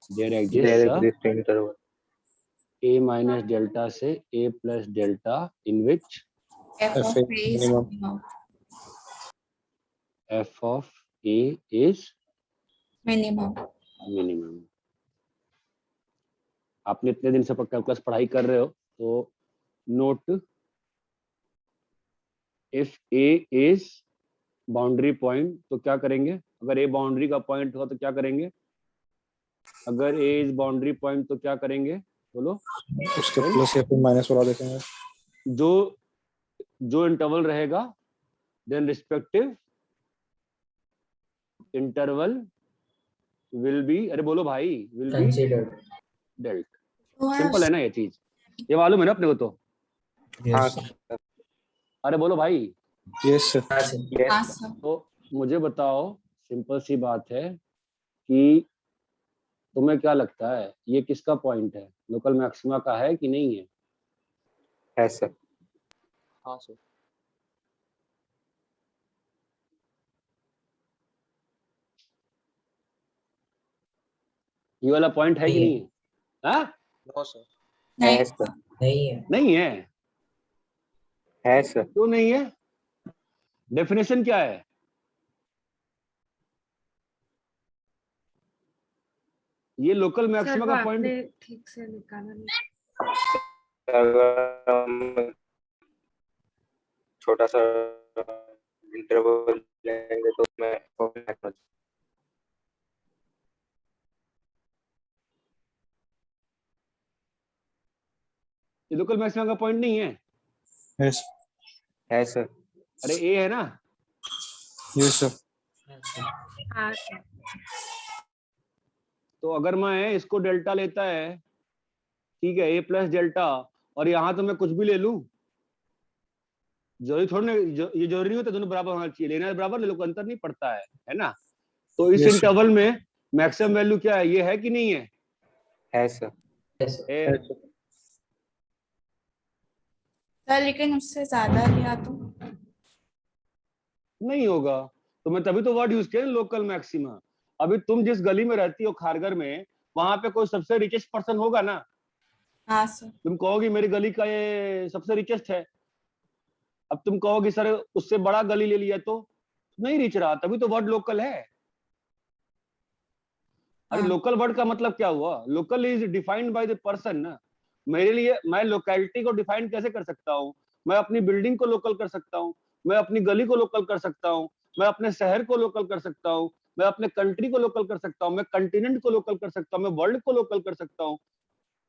there exists a interval A minus delta से A plus delta in which F of A is minimum. minimum. f of A is Minimum. minimum. आपने इतने दिन से calculus पढ़ाई कर रहे हो तो note, if A is boundary point तो क्या करेंगे? अगर A बाउंड्री का पॉइंट हो तो क्या करेंगे? अगर A इज बाउंड्री पॉइंट तो क्या करेंगे? बोलो। उसके प्लस या फिर माइनस वाला देखेंगे। जो इंटरवल रहेगा then respective interval will be, अरे बोलो भाई, विल बी डेल्ट। सिंपल है ना ये चीज, ये मालूम है ना अपने को तो? हाँ सर। अरे बोलो भाई। Yes sir. हाँ सर. तो मुझे बताओ, सिंपल सी बात है कि तुम्हें क्या लगता है ये किसका पॉइंट है? लोकल मैक्सिमा का है कि नहीं है? है सर। हाँ सर। ये वाला पॉइंट है कि नहीं है? हाँ नो सर नहीं है सर, नहीं है। है सर। क्यों नहीं है? डेफिनेशन क्या है? ये लोकल सर मैक्सिमा वो का पॉइंट आपने ठीक से निकाला नहीं। अगर हम छोटा सा इंटरवल लेंगे तो मैं ये लोकल मैक्सिमा का पॉइंट नहीं है। यस है सर। अरे ए है ना। यस सर हाँ सर। तो अगर मैं इसको डेल्टा लेता है, ठीक है, ए प्लस डेल्टा, और यहाँ तो मैं कुछ भी ले लूं, जरूरी थोड़ी ना, ये जरूरी नहीं होता दोनों बराबर होना चाहिए। लेना है बराबर, ले लो, कोई अंतर नहीं पड़ता है ना। तो इस Yes, sir. इंटरवल में मैक्सिमम वैल्यू क्या है? ये है कि नहीं है? है सर। है। सर लेकिन उससे ज्यादा लिया तो नहीं होगा। तो मैं तभी तो वर्ड यूज किया लोकल मैक्सिमा। अभी तुम जिस गली में रहती हो खारगर में, वहां पे कोई सबसे रिचेस्ट पर्सन होगा ना। हाँ सर। तुम कहोगी मेरी गली का ये सबसे रिचेस्ट है। अब तुम कहोगी सर उससे बड़ा गली ले लिया तो नहीं रिच रहा, तभी तो वर्ड लोकल है। अरे हाँ। लोकल वर्ड का मतलब क्या हुआ? Local is defined by the person ना। मेरे लिए मैं लोकेलिटी को डिफाइन कैसे कर सकता हूँ? मैं अपनी बिल्डिंग को लोकल कर सकता हूँ, मैं अपनी गली को लोकल कर सकता हूँ, मैं अपने शहर को लोकल कर सकता हूँ, मैं अपने कंट्री को लोकल कर सकता हूँ, मैं कंटिनेंट को लोकल कर सकता हूँ, मैं वर्ल्ड को लोकल कर सकता हूँ।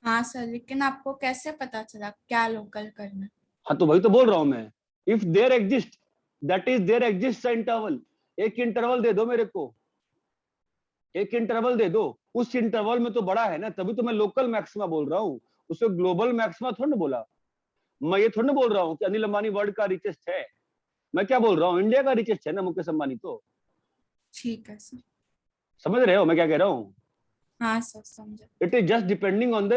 हाँ सर लेकिन आपको कैसे पता चला क्या लोकल करना? हाँ तो वही तो बोल रहा हूँ मैं। If there exist, that is there exist interval. एक इंटरवल दे दो मेरे को, एक इंटरवल दे दो, उस इंटरवल में तो बड़ा है ना, तभी तो मैं लोकल मैक्सिमा बोल रहा हूँ। उसको ग्लोबल मैक्सिमा थोड़ा ना बोला। मैं ये थोड़ा ना बोल रहा हूँ कि अनिल अंबानी वर्ल्ड का रिचेस्ट है। मैं क्या बोल रहा हूँ? इंडिया का रिचेस्ट है ना मुकेश अंबानी तो। ठीक है सर। समझ रहे हो मैं क्या कह रहा हूँ? हाँ सर समझा। It is just depending on the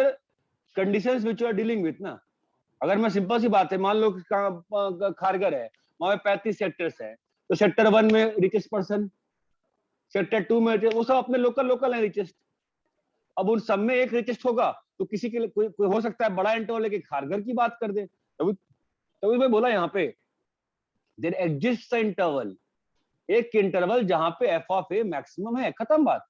conditions which you are dealing with ना। अगर मैं सिंपल सी बात है, मान लो कि खारगर है, वहां 35 सेक्टर्स है, तो सेक्टर 1 में रिचेस्ट पर्सन, सेक्टर 2 में, वो सब अपने लोकल लोकल है रिचेस्ट। अब उन सब में एक रिचेस्ट होगा, तो किसी के लिए कोई हो सकता है बड़ा इंटरवल लेके खारगर की बात कर दे। तभी मैं बोला यहाँ पे देयर एग्जिस्ट इंटरवल, एक इंटरवल जहां पे एफ ऑफ ए मैक्सिमम है, खत्म बात।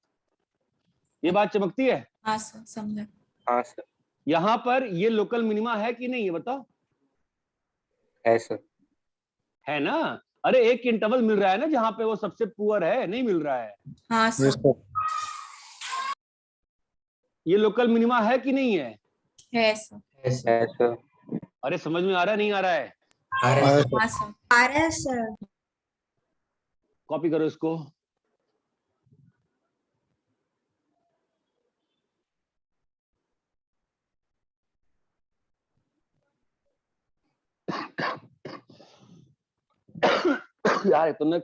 ये बात चमकती है? हाँ सर समझा। हाँ सर। यहाँ पर ये लोकल मिनिमा है कि नहीं, ये बताओ। है सर। है ना। अरे एक इंटरवल मिल रहा है ना जहां पे वो सबसे पुअर है, नहीं मिल रहा है? हाँ Yes, सर। sir. ये लोकल मिनिमा है कि नहीं है? है सर। है सर। अरे समझ में आ रहा है, नहीं आ रहा है? Yes, sir. हाँ सर। RS sir. कॉपी करो इसको। यार तुमने,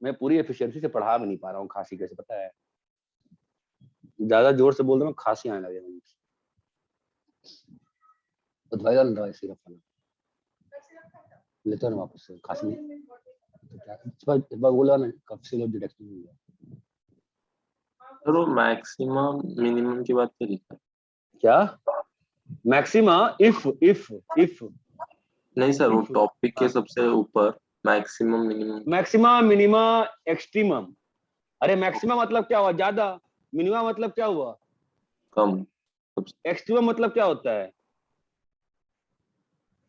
मैं पूरी एफिशिएंसी से पढ़ा भी नहीं पा रहा हूँ, खांसी कैसे, पता है? ज्यादा जोर से बोल रहा हूँ, खांसी आने लगे मुझे। तो दवाई डाल दवाई सिरप वाला लेते हो ना वापस से, खांसी नहीं तो क्या इस बार बोला ना, कब से लोग डिटेक्शन हो गया। सर वो मैक्सिमम मिनिमम की बात करी क्या मैक्सिमा? इफ नहीं सर, वो टॉपिक के सबसे ऊपर maximum minimum. Maxima minima extremum. अरे मैक्सिमा मतलब क्या हुआ? ज्यादा। मिनिमा मतलब क्या हुआ? कम। एक्सट्रीमम मतलब क्या होता है?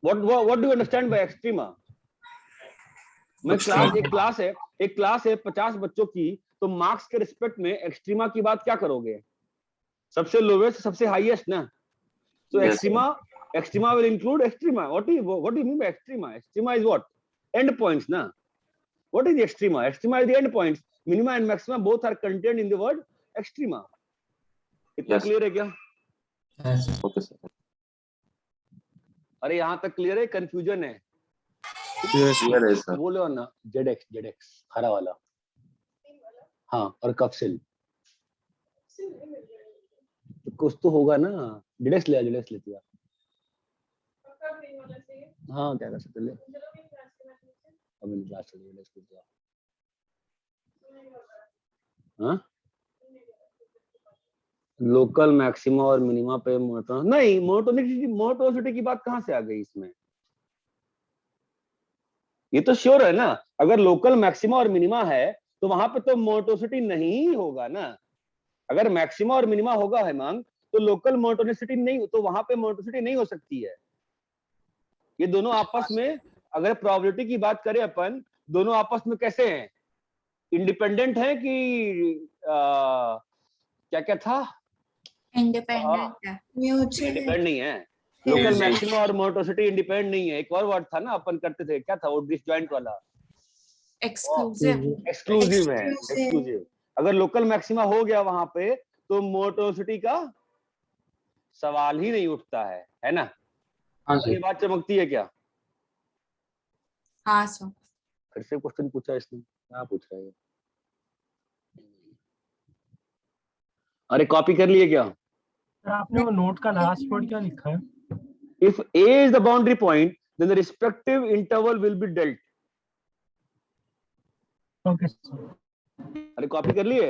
What do you understand by extrema? मैं एक क्लास है 50 बच्चों की, तो मार्क्स के रिस्पेक्ट में एक्सट्रीमा की बात क्या करोगे? सबसे लोवेस्ट सबसे हाईएस्ट ना। तो extrema will include extrema. What do you mean by extrema? Extrema is what? End points ना. What is the extrema? Extrema is the end points. Minima and maxima both are contained in the word extrema. इतना clear है क्या? Okay sir. अरे यहाँ तक clear है? Confusion है? Yes, clear है सर। बोलो ना, जेड एक्स हरा वाला। हाँ, और कफसिल कुछ तो होगा ना। जेड एक्स लेती है। हाँ क्या कर सकते ले, अभी क्लास चल रही है। हाँ लोकल मैक्सिमा और मिनिमा पे नहीं, मोनोटोनिसिटी की बात कहां से आ गई इसमें? ये तो श्योर है ना, अगर लोकल मैक्सिमा और मिनिमा है तो वहां पे तो मोनोटोनिसिटी नहीं होगा ना। अगर मैक्सिमा और मिनिमा होगा हेमांग तो लोकल मोनोटोनिसिटी नहीं, तो वहां पे मोनोटोनिसिटी नहीं हो सकती है। ये दोनों आपस में, अगर प्रोबेबिलिटी की बात करें अपन, दोनों आपस में कैसे हैं? इंडिपेंडेंट है कि क्या क्या था? इंडिपेंडेंट है। म्यूचुअल इंडिपेंडेंट नहीं है। लोकल मैक्सिमा और मोनोटोनिसिटी इंडिपेंडेंट नहीं है। एक और वर्ड था ना अपन करते थे, क्या था वो डिसजॉइंट वाला? एक्सक्लूसिव। एक्सक्लूसिव है, एक्सक्लूसिव। अगर लोकल मैक्सिमा हो गया वहां पे तो मोनोटोनिसिटी का सवाल ही नहीं उठता है ना? हाँ ये बात चमकती है क्या? हाँ सर। फिर से क्वेश्चन पूछा इसने, क्या पूछ रहा है? अरे कॉपी कर लिए क्या? आपने वो नोट का लास्ट वर्ड क्या लिखा है? If A is the boundary point, then the respective interval will be dealt. Okay sir. अरे कॉपी कर लिए?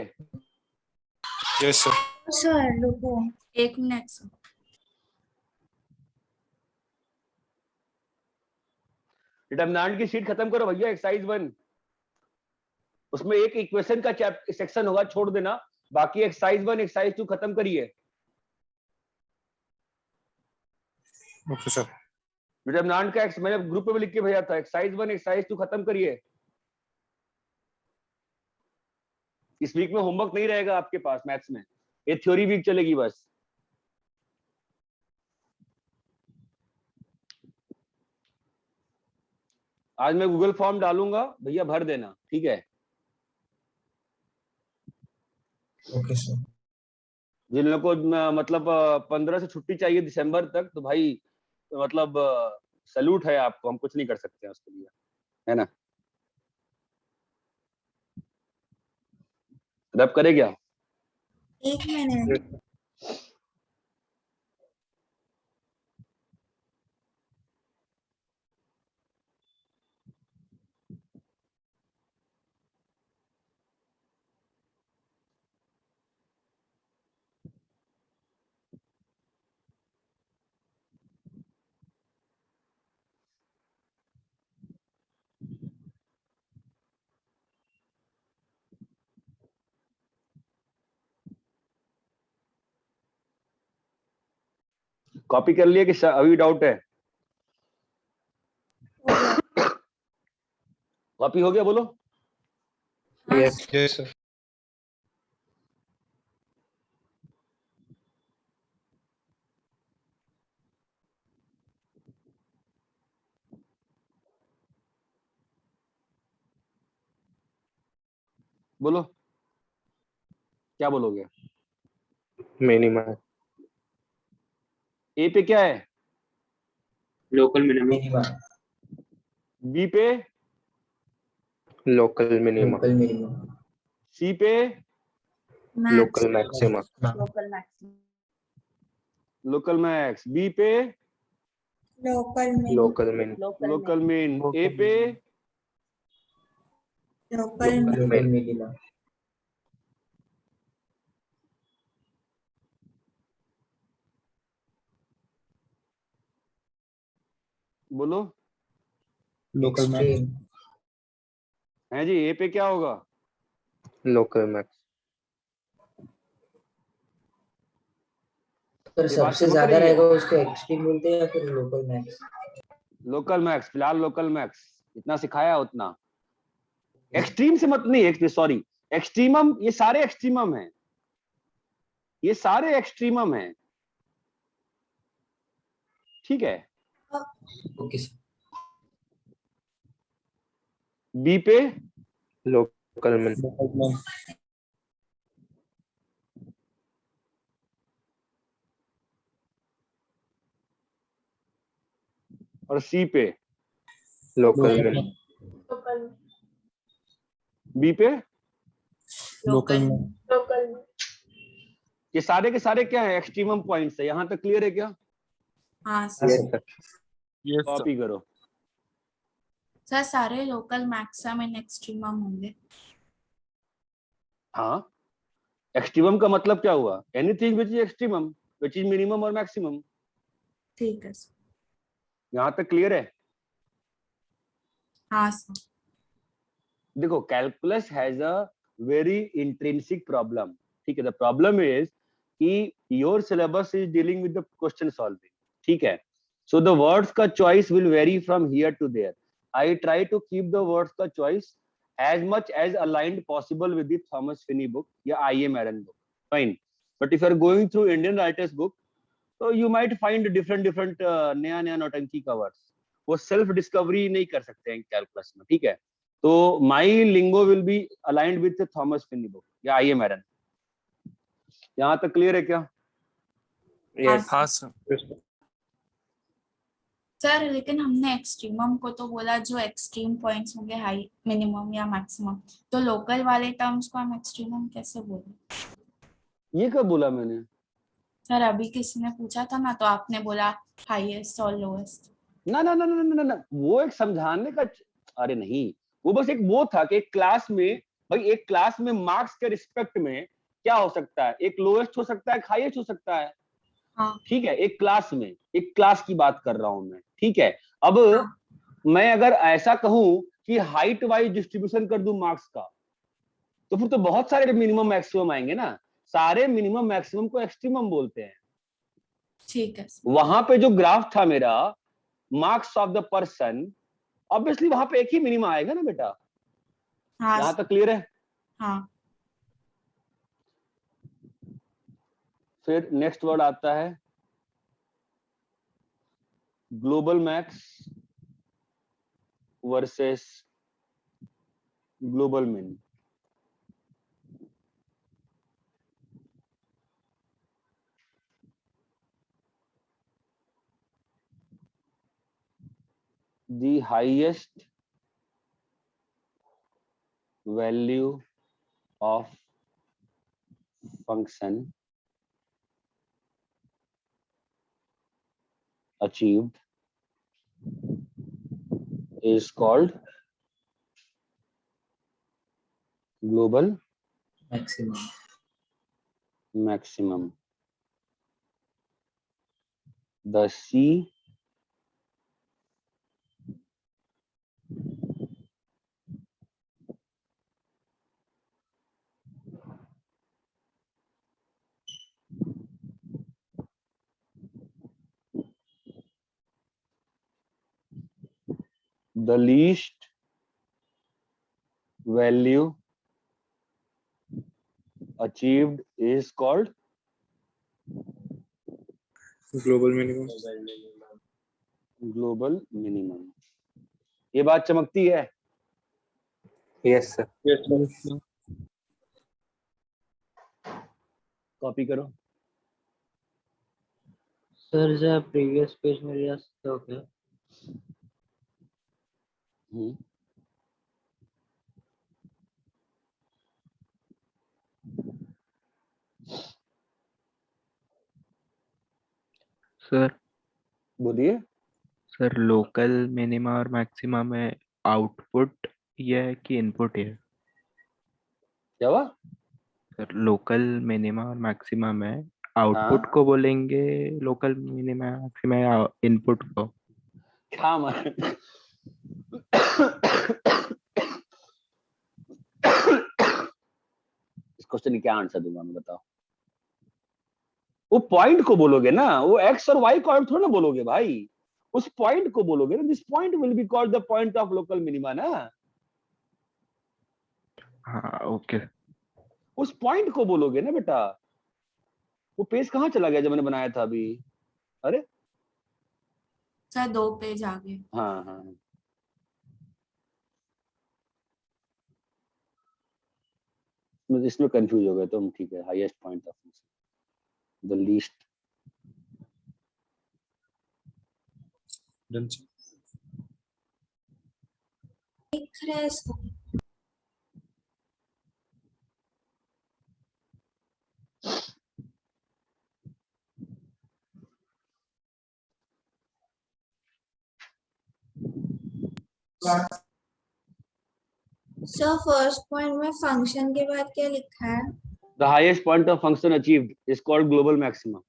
Yes sir. सर रुको, 1 मिनट सर। डिटरमिनेंट की शीट खत्म करो भैया, एक्सरसाइज 1। उसमें एक इक्वेशन का सेक्शन होगा, छोड़ देना, बाकी एक्सरसाइज 1 एक्सरसाइज 2 खत्म करिए। Okay sir. डिटरमिनेंट का मैंने ग्रुप में लिख के भेजा था, एक्सरसाइज 1 एक्सरसाइज 2 खत्म करिए। इस वीक में होमवर्क नहीं रहेगा आपके पास मैथ्स में, ये थ्योरी वीक चलेगी बस। आज मैं गूगल फॉर्म डालूंगा भैया, भर देना, ठीक है? Okay sir. जिन लोगों को मतलब 15 से छुट्टी चाहिए दिसंबर तक, तो भाई मतलब सैल्यूट है आपको, हम कुछ नहीं कर सकते हैं उसके लिए, है ना? रब करे क्या? 1 मिनट। कॉपी कर लिए कि अभी डाउट है? कॉपी हो गया बोलो? Yes yes sir. बोलो, क्या बोलोगे? मिनिमा। ए पे क्या है? Local minima. बी पे? Local minima. सी पे? Local maxima. Local max. B पे? Local min. Local mean. A पे? Local minima. बोलो। Local max. है जी, ए पे क्या होगा? Local max. सर सबसे ज्यादा रहेगा उसको एक्सट्रीम बोलते हैं या फिर लोकल मैक्स? लोकल मैक्स, फिलहाल लोकल मैक्स, इतना सिखाया उतना। एक्सट्रीम से मत, नहीं सॉरी, एक्सट्रीमम, ये सारे एक्सट्रीमम हैं, ये सारे एक्सट्रीमम हैं, ठीक है? Okay sir. बी पे? लोकल मिन। और सी पे? लोकल मिन। बी पे? Local max. ये सारे के सारे क्या है? एक्सट्रीमम पॉइंट्स है। यहां तक क्लियर है क्या? हाँ सर। Yes sir. कॉपी करो। सर सारे लोकल मैक्सिमम एंड एक्सट्रीमम होंगे। हाँ, एक्सट्रीमम का मतलब क्या हुआ? Anything which is extremum, which is minimum और मैक्सिमम। ठीक है सर। यहाँ तक क्लियर है? हाँ सर। देखो calculus has a very intrinsic problem, ठीक है। द प्रॉब्लम इज कि your syllabus is dealing with the question solving, ठीक है। सो द वर्ड्स का choice will vary from here to there. I try to keep the words का choice as much as aligned possible with the Thomas Finney book या I.M. Aaron book, fine. But if you are going through Indian writers book, so you might find different नया नया नौटंकी का words, वो self discovery नहीं कर सकते हैं कैलकुलस में, ठीक है। तो my lingo will be aligned with Thomas Finney book या I.M. Aaron। यहाँ तक क्लियर है क्या? यस हाँ सर। सर लेकिन हमने एक्सट्रीमम को तो बोला जो एक्सट्रीम पॉइंट्स होंगे, हाई मिनिमम या मैक्सिमम, तो लोकल वाले टर्म्स को हम एक्सट्रीमम कैसे बोले? ये कब बोला मैंने? सर अभी किसी ने पूछा था ना, तो आपने बोला हाईएस्ट और लोएस्ट। ना ना ना ना ना ना, वो एक समझाने का, अरे नहीं, वो बस एक वो था कि एक क्लास में, भाई एक क्लास में मार्क्स के रिस्पेक्ट में क्या हो सकता है, एक लोएस्ट हो सकता है, एक हाईएस्ट हो सकता है, हाँ ठीक है। एक क्लास में, एक क्लास की बात कर रहा हूं मैं, ठीक है। अब हाँ। मैं अगर ऐसा कहूं कि हाइट वाइज डिस्ट्रीब्यूशन कर दूं मार्क्स का, तो फिर तो बहुत सारे मिनिमम मैक्सिमम आएंगे ना। सारे मिनिमम मैक्सिमम को एक्सट्रीमम बोलते हैं। ठीक है। वहां पे जो ग्राफ था मेरा marks of the person, obviously वहां पे एक ही मिनिमम आएगा ना बेटा। हाँ यहां तक क्लियर है? हाँ। फिर नेक्स्ट वर्ड आता है ग्लोबल मैक्स वर्सेस ग्लोबल मिन। the highest value of function achieved is called global maximum. The C the least value achieved is called global minimum. Global minimum. ये बात चमकती है? Yes sir. कॉपी करो। Sir जरा previous page में ले सकते हो क्या? सर बोलिए। सर लोकल मिनिमा और मैक्सिमा में आउटपुट ये है कि इनपुट है? क्या हुआ? सर लोकल मिनिमा और मैक्सिमा में आउटपुट को बोलेंगे लोकल मिनिमा मैक्सिमा या इनपुट को? क्या मान इस क्वेश्चन क्या आंसर दूंगा मैं, बताओ। वो पॉइंट को बोलोगे ना, वो एक्स और वाई को थोड़ा ना बोलोगे भाई, उस पॉइंट को बोलोगे ना। This point will be called the point of local minima ना। हाँ ओके। उस पॉइंट को बोलोगे ना बेटा। वो पेज कहाँ चला गया जब मैंने बनाया था अभी? अरे सर 2 पेज आगे। हाँ हाँ, इसमें कंफ्यूज हो गए तुम, ठीक है। Highest point of the least. लिख रहे हैं इसको। सर फर्स्ट पॉइंट में फंक्शन के बाद क्या लिखा है? The highest point of function achieved is called global maxima.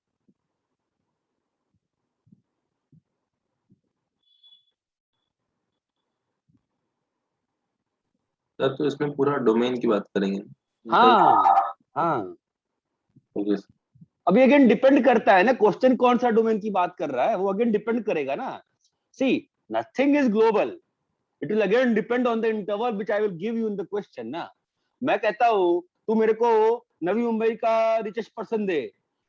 Sir तो इसमें पूरा डोमेन की बात करेंगे। हाँ ओके सर। अभी अगेन डिपेंड करता है ना, क्वेश्चन कौन सा डोमेन की बात कर रहा है, वो अगेन डिपेंड करेगा ना। See nothing is global, it will again depend on the interval which I will give you in the question ना। मैं कहता हूँ तू मेरे को नवी मुंबई का रिचेस्ट पर्सन दे,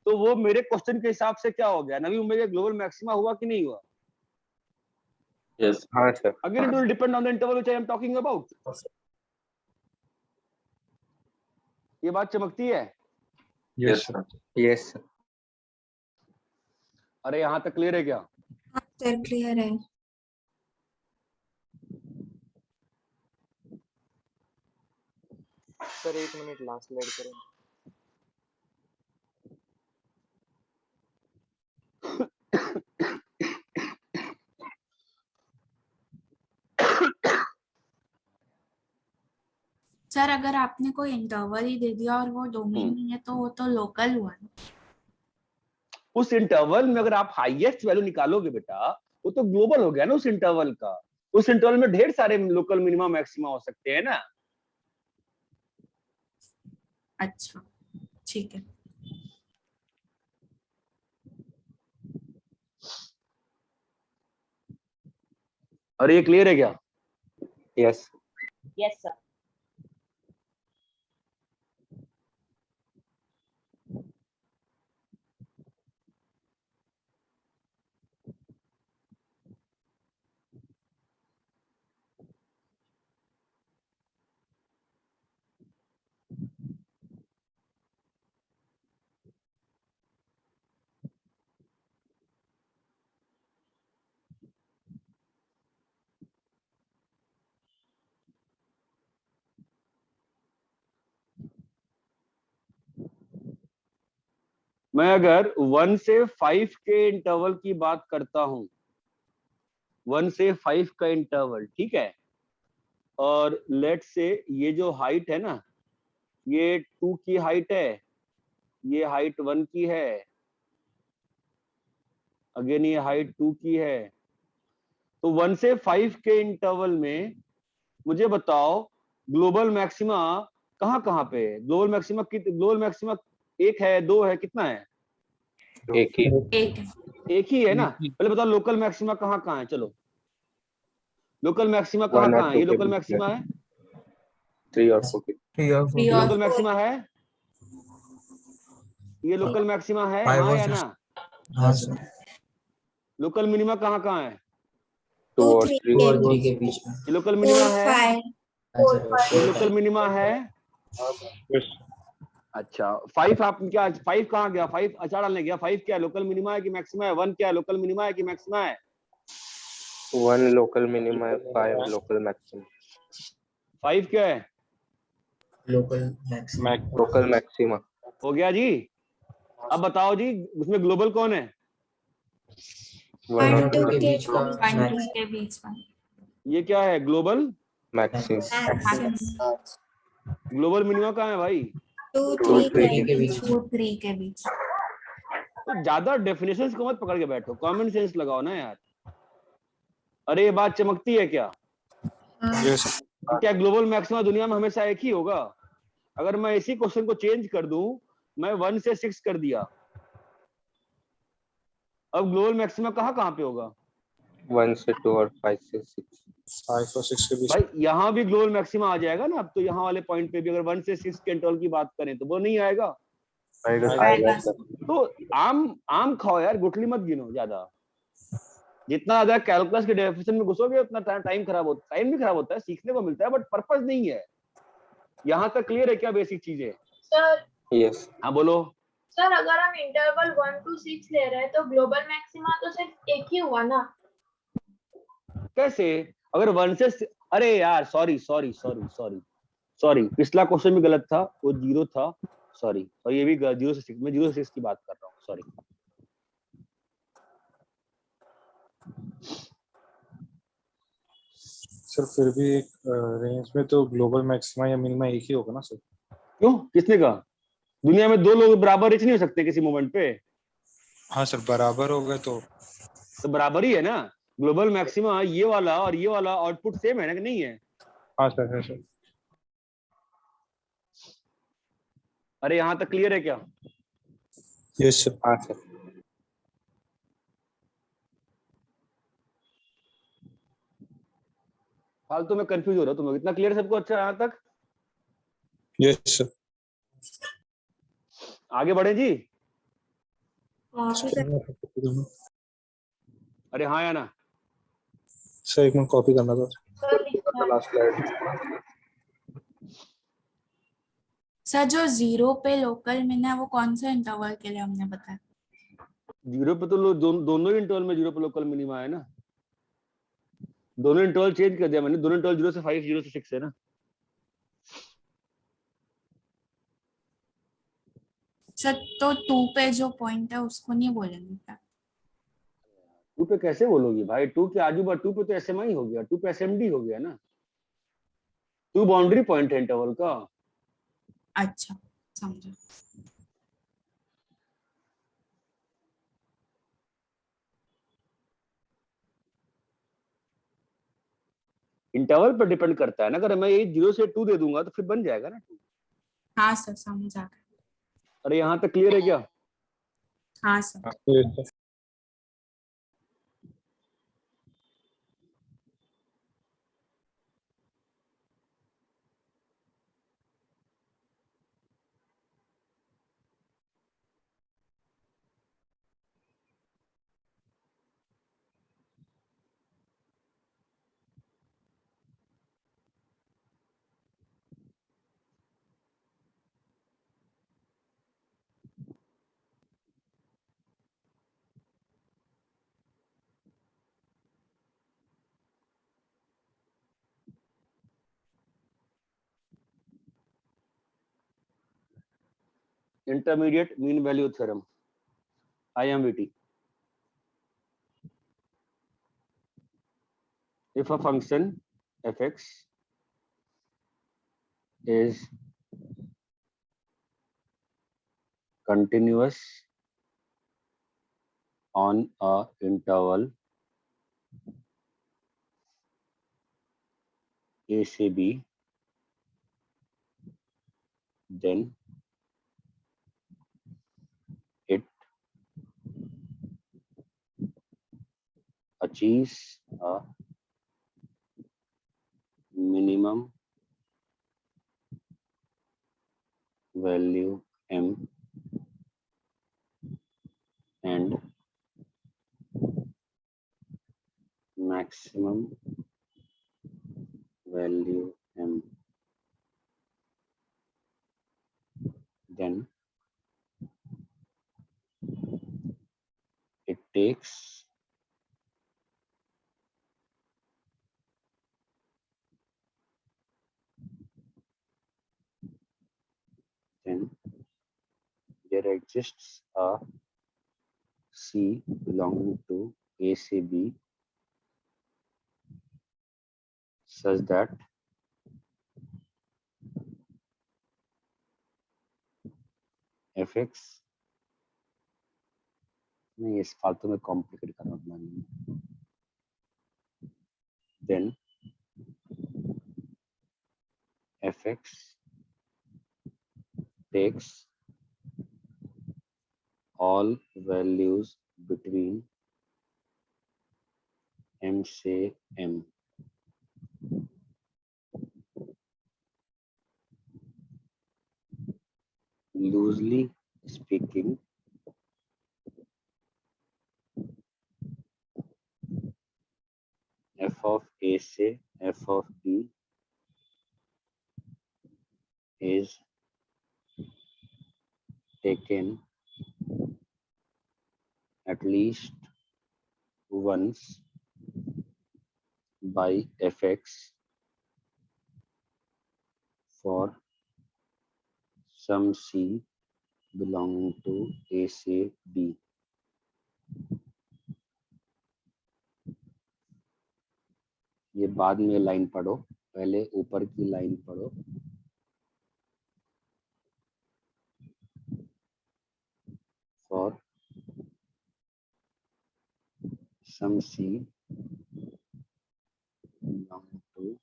तो वो मेरे क्वेश्चन के हिसाब से क्या हो गया, नवी मुंबई का ग्लोबल मैक्सिमा हुआ कि नहीं हुआ? यस हाँ sir. Again it will depend on the interval which I am talking about. ये बात चमकती है? Yes sir. Yes sir. अरे यहाँ तक क्लियर है क्या? हाँ सर क्लियर है। सर 1 मिनट लास्ट स्लाइड करें। सर अगर आपने कोई इंटरवल ही दे दिया और वो डोमेन नहीं है तो वो तो लोकल हुआ ना। उस इंटरवल में अगर आप हाईएस्ट वैल्यू निकालोगे बेटा, वो तो ग्लोबल हो गया ना उस इंटरवल का। उस इंटरवल में ढेर सारे लोकल मिनिमा मैक्सिमा हो सकते हैं ना। अच्छा ठीक है। और ये क्लियर है क्या? यस। Yes sir. मैं अगर 1 से 5 के इंटरवल की बात करता हूं, 1 से 5 का इंटरवल, ठीक है, और लेट से ये जो हाइट है ना, ये 2 की हाइट है, ये हाइट 1 की है, अगेन ये हाइट 2 की है। तो 1 से 5 के इंटरवल में मुझे बताओ ग्लोबल मैक्सिमा कहाँ कहाँ पे है? ग्लोबल मैक्सिमा 1 है, 2 है, कितना है? एक ही। एक ही है ना। पहले बताओ लोकल मैक्सिमा कहाँ कहाँ है? चलो लोकल मैक्सिमा कहाँ कहाँ है? ये लोकल मैक्सिमा है 3 और 4 के। लोकल मैक्सिमा है, ये लोकल मैक्सिमा है, हाँ या ना? हाँ सर। लोकल मिनिमा कहाँ कहाँ है? 2 और 3 के बीच में। ये लोकल मिनिमा है, 4, 5। ये लोकल मिनिमा है। अच्छा 5 आप क्या 5 कहाँ गया? 5 अचार डालने गया। 5 क्या है, लोकल मिनिमा है कि मैक्सिमा है? 1 क्या है, लोकल मिनिमा है कि मैक्सिमा है? 1 लोकल मिनिमा है, 5 लोकल मैक्सिमा। 5 क्या है? Local maxima. हो गया जी। अब बताओ जी उसमें ग्लोबल कौन है? 1 और 2 के बीच का 1 2 के बीच में। ये क्या है? Global maxima. ग्लोबल मिनिमा कहाँ है भाई? 2, 3 3 के बीच 2 3 के बीच। तो ज्यादा डेफिनेशंस को मत पकड़ के बैठो, कॉमन सेंस लगाओ ना यार। अरे ये बात चमकती है क्या? क्या ग्लोबल मैक्सिमा दुनिया में हमेशा एक ही होगा? अगर मैं इसी क्वेश्चन को चेंज कर दूं, मैं 1 से 6 कर दिया, अब ग्लोबल मैक्सिमा कहाँ कहाँ पे होगा? 1 से 2 और 5 से 6। 5 और 6 के बीच। भाई यहाँ भी ग्लोबल मैक्सिमा आ जाएगा ना। अब तो यहाँ वाले पॉइंट पे भी अगर 1 से 6 के इंटरवल की बात करें तो वो नहीं आएगा। आएगा सर। तो आम खाओ यार, गुठली मत गिनो ज्यादा। जितना ज्यादा कैलकुलस के डेफिनेशन में घुसोगे उतना टाइम खराब होता है। टाइम भी खराब होता है, सीखने को मिलता है, बट पर्पस नहीं है। यहाँ तक क्लियर है क्या बेसिक चीजें? Sir yes. हाँ बोलो। सर अगर हम इंटरवल 1 to 6 ले रहे हैं तो ग्लोबल मैक्सिमा तो सिर्फ एक ही हुआ ना। कैसे? अगर 1 से अरे यार सॉरी, पिछला क्वेश्चन भी गलत था, वो 0 था, सॉरी। और ये भी 0 से 6, मैं 0 से 6 की बात कर रहा हूँ, सॉरी। सर फिर भी एक रेंज में तो ग्लोबल मैक्सिमा या मिनिमा एक ही होगा ना सर? क्यों? किसने कहा? दुनिया में दो लोग बराबर रिच नहीं हो सकते किसी मोमेंट पे, हाँ सर बराबर हो गए तो बराबर ही है ना। ग्लोबल मैक्सिमा ये वाला और ये वाला आउटपुट सेम है ना कि नहीं है? हाँ सर है सर। अरे यहाँ तक क्लियर है क्या? Yes sir. हाँ सर। फालतू में कंफ्यूज हो रहा हूँ तुम लोग, इतना क्लियर सबको? अच्छा यहाँ तक यस सर। आगे बढ़े जी। अरे हाँ या ना? सर एक मिनट कॉपी करना था। Last slide. सर जो 0 पे लोकल मिन है वो कौन से इंटरवल के लिए हमने बताया? 0 पे तो दोनों ही इंटरवल में 0 पे लोकल मिनिमा है ना। दोनों इंटरवल चेंज कर दिया मैंने, दोनों इंटरवल 0 से 5, 0 से 6 है ना। सर तो 2 पे जो पॉइंट है उसको नहीं बोलेंगे क्या? 2 पे कैसे बोलोगी भाई? 2 के आजू बाजू 2 पे तो एसएमआई हो गया, 2 पे एसएमडी हो गया ना। 2 बाउंड्री पॉइंट है इंटरवल का। अच्छा समझा। इंटरवल पर डिपेंड करता है ना, अगर मैं ये 0 से 2 दे दूंगा तो फिर बन जाएगा ना 2। हाँ सर समझ आ गया। अरे यहाँ तक क्लियर है क्या? हाँ sir. yes, intermediate mean value theorem, IMVT। If a function fx is continuous on a interval a से b, then it achieves a minimum value m and maximum value m, then it takes then there exists a C belonging to A से B such that fx, नहीं इस फालतू में complicate करना अपना नहीं, then fx takes all values between m से m, loosely speaking f of a से f of b is taken at least once by fx for some c belonging to a से b। ये बाद में line पढ़ो, पहले ऊपर की लाइन पढ़ो। For some C belong to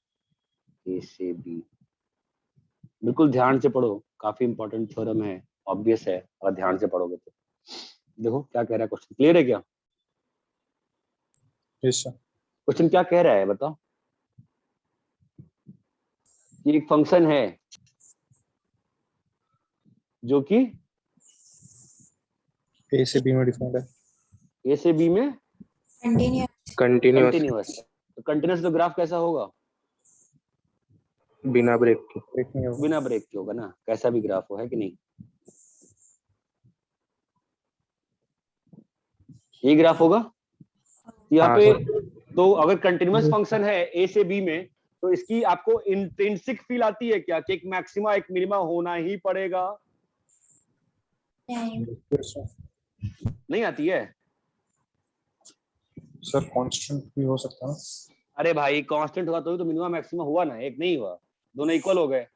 A से बी। बिल्कुल ध्यान से पढ़ो, काफी इंपॉर्टेंट थ्योरम है, ऑब्वियस है अगर ध्यान से पढ़ोगे तो। देखो क्या कह रहा है क्वेश्चन, क्लियर है क्या? Yes sir. क्वेश्चन क्या कह रहा है बताओ? ये एक फंक्शन है जो कि ए से बी में डिफाइंड है। ए से बी में कंटिन्यूअस कंटिन्यूअस। तो कंटिन्यूअस तो ग्राफ कैसा होगा? बिना ब्रेक के। बिना ब्रेक के होगा ना, कैसा भी ग्राफ हो, है कि नहीं? ये ग्राफ होगा यहाँ हाँ, पे। तो अगर कंटिन्यूअस फंक्शन है ए से बी में, तो इसकी आपको इंट्रिंसिक फील आती है क्या कि एक मैक्सिमा एक मिनिमा होना ही पड़ेगा? नहीं आती है सर कांस्टेंट भी हो सकता है। अरे भाई कांस्टेंट हुआ तो मिनिमा मैक्सिमा हुआ ना, एक नहीं हुआ, दोनों इक्वल हो गए।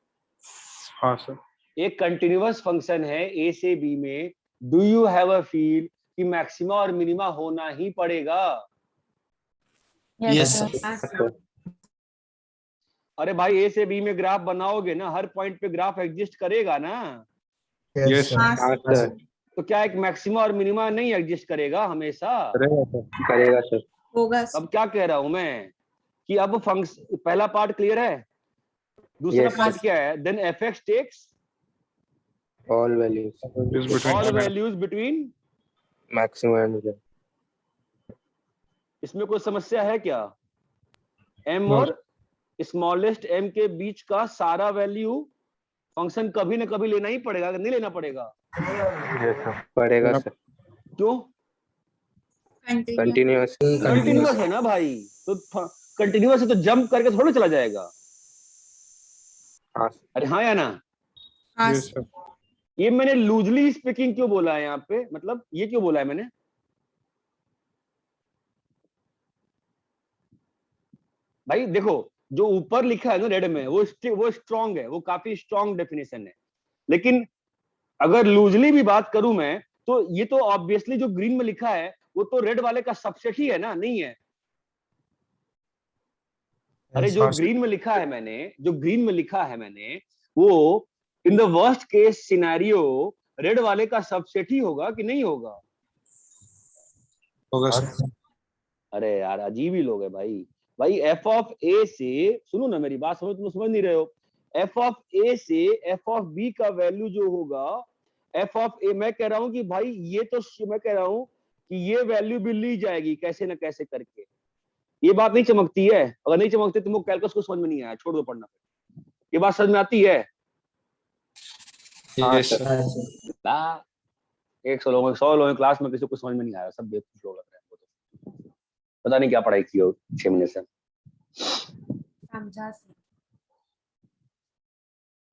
हाँ सर। एक कंटिन्यूअस फंक्शन है ए से बी में, do you have a feel कि मैक्सिमा और मिनिमा होना ही पड़ेगा? Yes sir. अरे भाई ए से बी में ग्राफ बनाओगे ना, हर पॉइंट पे ग्राफ एग्जिस्ट करेगा ना। Yes sir. तो क्या एक मैक्सिमा और मिनिमा नहीं एग्जिस्ट करेगा हमेशा? करेगा सर। होगा। अब क्या कह रहा हूं मैं कि अब फंक्शन, पहला पार्ट क्लियर है, दूसरा Yes, पार्ट sir. क्या है? Then fx takes all values all values between. Maximum and minimum. इसमें कोई समस्या है क्या? m No. और स्मॉलेस्ट m के बीच का सारा वैल्यू फंक्शन कभी ना कभी लेना ही पड़ेगा, नहीं लेना पड़ेगा? पड़ेगा सर। क्यों? कंटिन्यूअस। कंटिन्यूअस है ना भाई, तो कंटिन्यूअस है तो जंप करके थोड़ा चला जाएगा। हाँ। अरे हाँ या ना? Yes sir. ये मैंने लूजली स्पीकिंग क्यों बोला है यहाँ पे, मतलब ये क्यों बोला है मैंने? भाई देखो, जो ऊपर लिखा है ना रेड में, वो स्ट्रॉन्ग है, वो काफी स्ट्रॉन्ग डेफिनेशन है। लेकिन अगर लूजली भी बात करूं मैं, तो ये तो ऑब्वियसली जो ग्रीन में लिखा है वो तो रेड वाले का सबसेट ही है ना, नहीं है? अरे जो ग्रीन में लिखा है मैंने, वो in the worst case scenario red वाले का सबसेट ही होगा कि नहीं होगा? होगा सर। अरे यार अजीब ही लोग है भाई एफ ऑफ ए से, सुनो ना मेरी बात, तुम समझ नहीं रहे हो। एफ ऑफ ए से एफ ऑफ बी का वैल्यू जो होगा, एफ ऑफ ए, मैं कह रहा हूं कि भाई ये तो, मैं कह रहा हूं कि ये वैल्यू भी ली जाएगी कैसे ना कैसे करके। ये बात नहीं चमकती है? अगर नहीं चमकती तुमको कैलकुलस को समझ में नहीं आया, छोड़ दो पढ़ना। ये बात समझ में आती है? Yes sir. 100 लोगों क्लास में किसी को समझ में नहीं आया, सब बेवकूफ लोग लग रहे हैं। पता नहीं क्या पढ़ाई की हो 6 महीने से।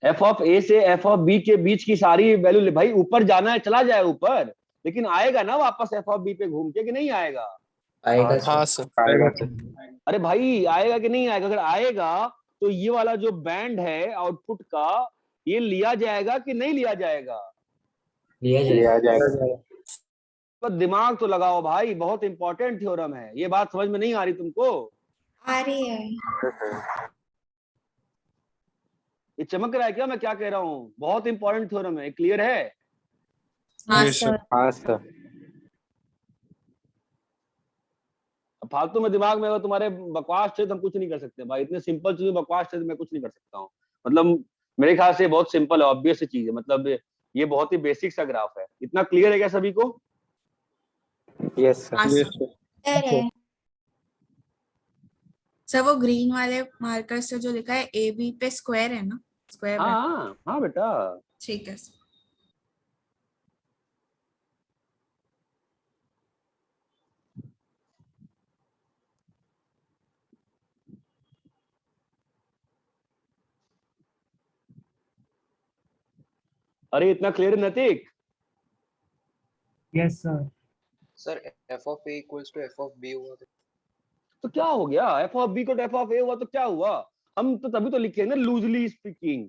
एफ ऑफ ए से एफ ऑफ बी के बीच की सारी वैल्यू, भाई ऊपर जाना है चला जाए ऊपर, लेकिन आएगा ना वापस एफ ऑफ बी पे घूम के कि नहीं आएगा? आएगा हाँ सर। अरे भाई आएगा कि नहीं आएगा? अगर आएगा तो ये वाला जो बैंड है आउटपुट का, ये लिया जाएगा कि नहीं लिया जाएगा? लिया जाएगा। पर दिमाग तो लगाओ भाई, बहुत इंपॉर्टेंट थ्योरम है। ये बात समझ में नहीं आ रही तुमको? आ रही है। ये चमक रहा है क्या मैं क्या कह रहा हूँ? बहुत इंपॉर्टेंट थ्योरम है, क्लियर है? हाँ यस सर। हाँ सर। फालतू में दिमाग में अगर तुम्हारे बकवास थे तो हम कुछ नहीं कर सकते भाई। इतने सिंपल चीजें बकवास थे तो मैं कुछ नहीं कर सकता हूँ। मतलब मेरे ख्याल से बहुत सिंपल है, ऑब्वियस चीज है। मतलब ये बहुत ही बेसिक सा ग्राफ है। इतना क्लियर है क्या सभी को? यस हाँ सर। सर। सर वो ग्रीन वाले मार्कर से जो लिखा है ए बी पे स्क्वायर है ना? स्क्वायर। हाँ बेटा। ठीक है सर। अरे इतना क्लियर नतीक? Yes sir. Sir F of A equals to F of B हुआ तो क्या हो गया? एफ ऑफ बी को एफ ऑफ ए हुआ तो क्या हुआ? हम तो तभी तो लिखे ना लूजली स्पीकिंग।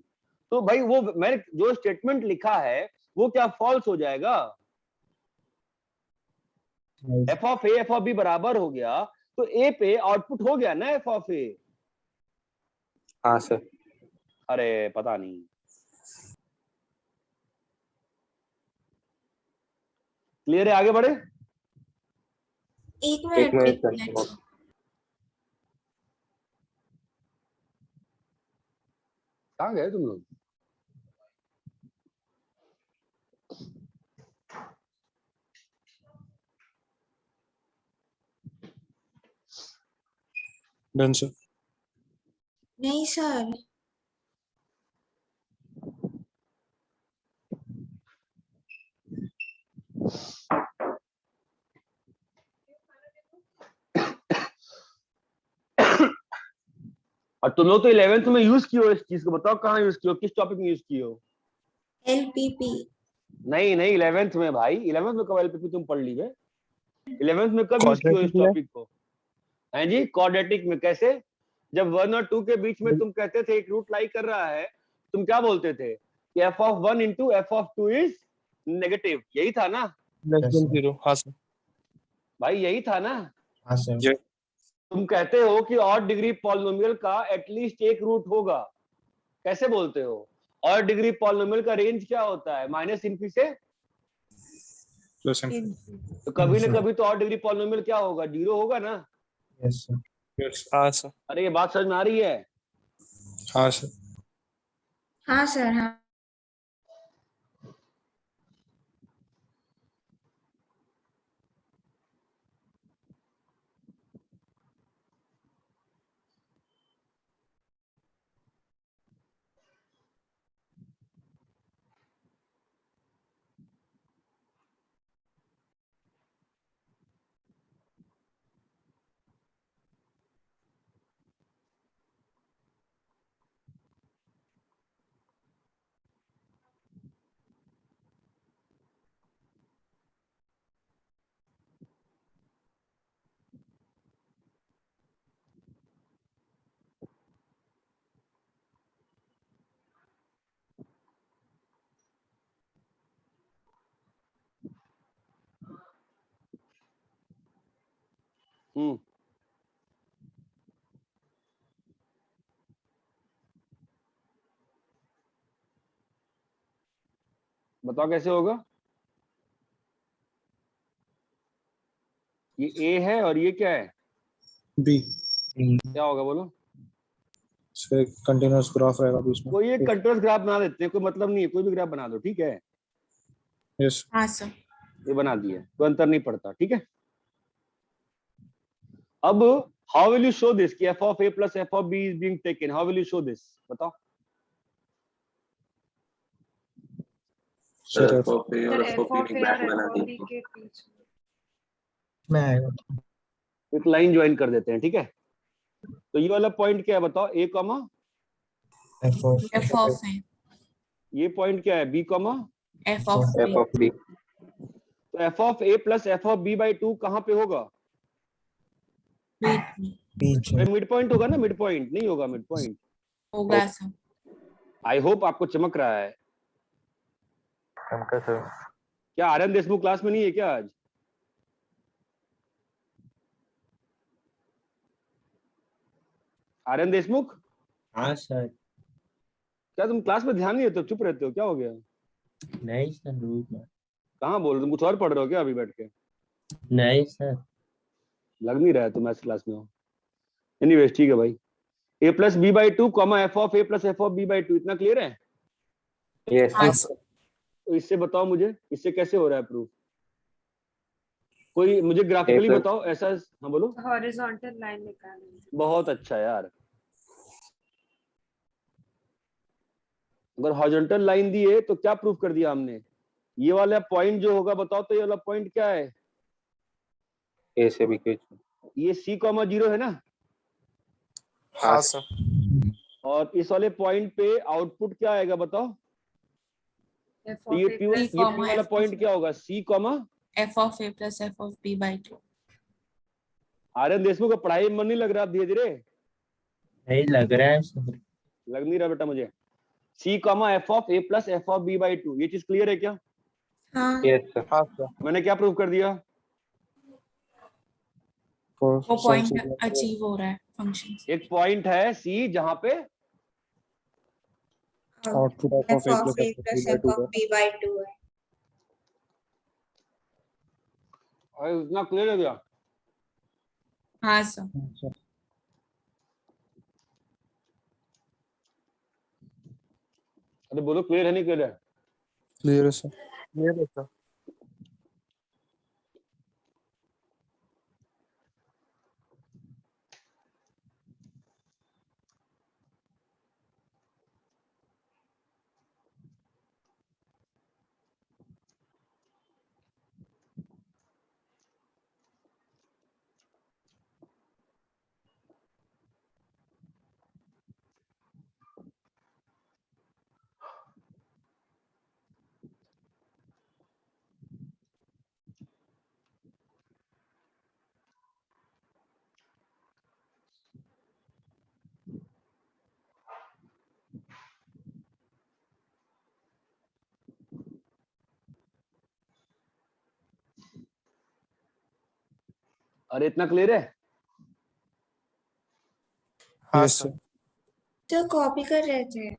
तो भाई वो मैंने जो स्टेटमेंट लिखा है वो क्या फॉल्स हो जाएगा? F of A F of B बराबर हो गया तो ए पे आउटपुट हो गया ना एफ ऑफ ए। हाँ सर। अरे पता नहीं, क्लियर है? आगे बढ़े। एक एक मिनट मिनट सर। कहाँ गए तुम लोग? Done sir. नहीं सर, और तुम लोग तो 11th में यूज किए हो इस चीज को, बताओ कहाँ यूज किए हो, किस टॉपिक में यूज किए हो? LPP। नहीं नहीं 11th में भाई, 11th में कब एलपीपी तुम पढ़ ली बे? 11th में कब यूज किए हो इस टॉपिक को? हैं जी, क्वाड्रेटिक में। कैसे? जब 1 और 2 के बीच में तुम कहते थे एक रूट लाई कर रहा है, तुम क्या बोलते थे कि f of 1 into f of 2 is negative, यही था ना? Less than 0। हाँ सर। भाई यही था ना? हाँ सर। तुम कहते हो कि ऑड डिग्री पॉलिनोमियल का एटलीस्ट एक रूट होगा, कैसे बोलते हो? ऑड डिग्री पॉलिनोमियल का रेंज क्या होता है? माइनस इनफी से प्लस तो कभी ना कभी तो ऑड डिग्री पॉलिनोमियल क्या होगा? 0 होगा ना? Yes sir. यस। हाँ सर। अरे ये बात समझ में आ रही है? हाँ सर। हाँ सर, हाँ। बताओ कैसे होगा? ये ए है और ये क्या है? बी। क्या होगा बोलो? सर कंटीन्यूअस ग्राफ रहेगा बीच में। कोई एक कंटीन्यूअस ग्राफ बना देते हैं, कोई मतलब नहीं है, कोई भी ग्राफ बना दो, ठीक है? यस। हाँ सर। ये बना दिए, कोई अंतर नहीं पड़ता, ठीक है? अब how will you show this कि f of a plus f of b is being taken? How will you show this? बताओ। सर एफ ऑफ ए और एफ ऑफ बी एक ग्राफ बना दीजिए। मैं आएगा। एक लाइन ज्वाइन कर देते हैं, ठीक है? तो ये वाला पॉइंट क्या है बताओ? a comma F of A. ये पॉइंट क्या है? b comma F of B. तो f of a plus f of b by 2 कहाँ पे होगा? बीच में। मिड पॉइंट होगा ना? मिड पॉइंट नहीं होगा? मिड पॉइंट होगा सर। आई होप आपको चमक रहा है। सर क्या आर्यन देशमुख क्लास में नहीं है क्या आज? आर्यन देशमुख? हाँ सर। क्या तुम क्लास में ध्यान नहीं देते हो, चुप रहते हो, क्या हो गया? नहीं सर, रूप में। कहाँ बोल रहे हो? तुम कुछ और पढ़ रहे हो क्या अभी बैठ के? नहीं सर। लग नहीं रहा है तुम ऐसी क्लास में हो। एनीवेज ठीक है भाई। a plus B by 2 comma F of A plus F of B by 2, इतना क्लियर है? यस। तो इससे बताओ मुझे, इससे कैसे हो रहा है प्रूफ? कोई मुझे ग्राफिकली बताओ ऐसा। हाँ बोलो। हॉरिजॉन्टल लाइन निकालनी। बहुत अच्छा यार। अगर हॉरिजॉन्टल लाइन दी है तो क्या प्रूफ कर दिया हमने? ये वाला पॉइंट जो होगा बताओ तो ये वाला पॉइंट क्या है? ए से बी के। ये c कॉमा 0 है ना? हाँ सर। और इस वाले पॉइंट पे आउटपुट क्या आएगा बताओ? ये P वाला पॉइंट क्या होगा? c comma F of A plus F of B by 2। Aryan Deshmukh का पढ़ाई में मन नहीं लग रहा धीरे धीरे? नहीं लग रहा है सर। लग नहीं रहा बेटा मुझे। c comma F of A plus F of B by 2, ये चीज क्लियर है क्या? हाँ। Yes sir. हाँ सर। मैंने क्या प्रूव कर दिया? वो पॉइंट अचीव हो रहा है फंक्शन। एक पॉइंट है सी जहां पे output f of a plus f of b by 2 है। अरे इतना क्लियर है क्या? हाँ सर। अरे बोलो क्लियर है नहीं क्लियर है? क्लियर है सर। क्लियर है सर। अरे इतना क्लियर है? हाँ सर। तो कॉपी कर रहे थे।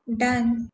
Done.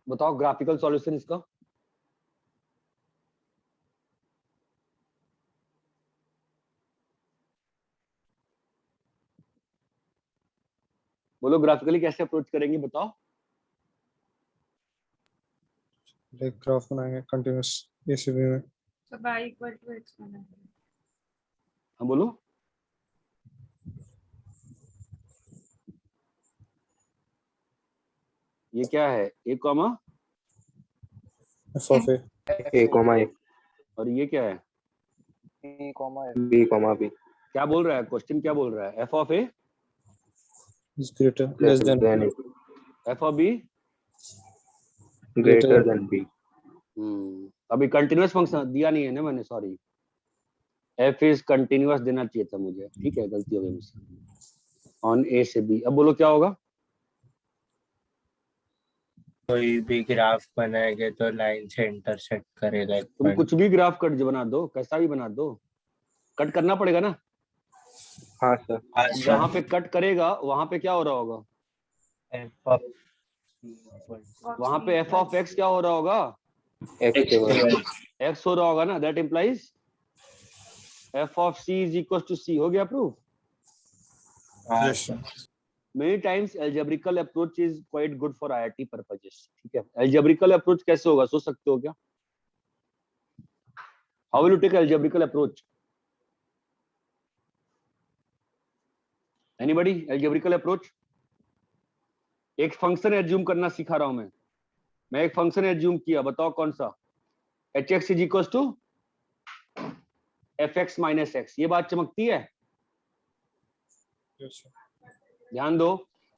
बताओ ग्राफिकल सॉल्यूशन इसका। बोलो ग्राफिकली कैसे अप्रोच करेंगे बताओ। एक ग्राफ बनाएंगे कंटीन्यूअस एसीबी में। तो y equal to x बनाएंगे। हाँ बोलो। ये क्या है? a comma F of A comma A और ये क्या है? बी कॉमा बी क्या बोल रहा है क्वेश्चन? क्या बोल रहा है? f of a is greater less than f of b greater than B. अभी कंटिन्यूअस फंक्शन दिया नहीं है ना मैंने, सॉरी। f इज कंटिन्यूअस देना चाहिए था मुझे, ठीक है, गलती हो गई मुझसे। ऑन a से b। अब बोलो क्या होगा? कोई भी ग्राफ बनाएंगे तो लाइन से इंटरसेक्ट करेगा एक तुम पॉइंट। कुछ भी ग्राफ कट बना दो, कैसा भी बना दो, कट करना पड़ेगा ना। हाँ सर। जहाँ पे कट करेगा वहां पे क्या हो रहा होगा? वहां पे f ऑफ x क्या हो रहा होगा? x हो रहा होगा ना। That implies f of c is equal to c। हो गया proof? Many times algebraical approach is quite good for IIT purposes. ठीक है, algebraical approach कैसे होगा सोच सकते हो क्या? How will you take algebraical approach? Anybody? Algebraical approach? एक फंक्शन एज्यूम करना सिखा रहा हूं मैं। मैं एक फंक्शन एज्यूम किया, बताओ कौन सा? hx is equal to fx minus x. ये बात चमकती है? ध्यान दो,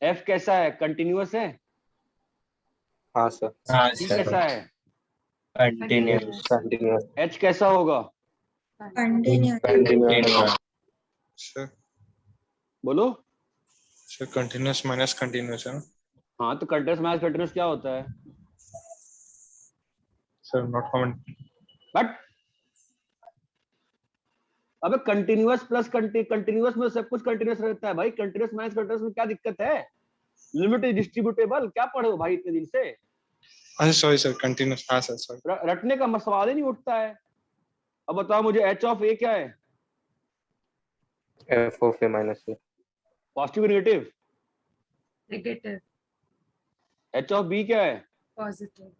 f कैसा है? कंटिन्यूअस है? हाँ सर। हाँ c सर, कैसा है? कंटिन्यूअस कंटिन्यूअस h कैसा होगा? Continuous. कंटिन्यूअस सर बोलो। सर कंटिन्यूअस माइनस कंटिन्यूअस है ना? हाँ तो कंटिन्यूअस माइनस कंटिन्यूअस क्या होता है? Sir not common. बट अबे कंटिन्यूअस प्लस कंटिन्यूअस में सब कुछ कंटिन्यूअस रहता है भाई। कंटिन्यूअस माइनस कंटिन्यूअस में क्या दिक्कत है? Limit is distributable. क्या पढ़े हो भाई इतने दिन से? अच्छा सॉरी सर, कंटिन्यूअस। हाँ सर सॉरी। रटने का सवाल ही नहीं उठता है। अब बताओ मुझे h ऑफ a क्या है? F of A minus A. Positive negative? Negative. h of b क्या है? पॉजिटिव।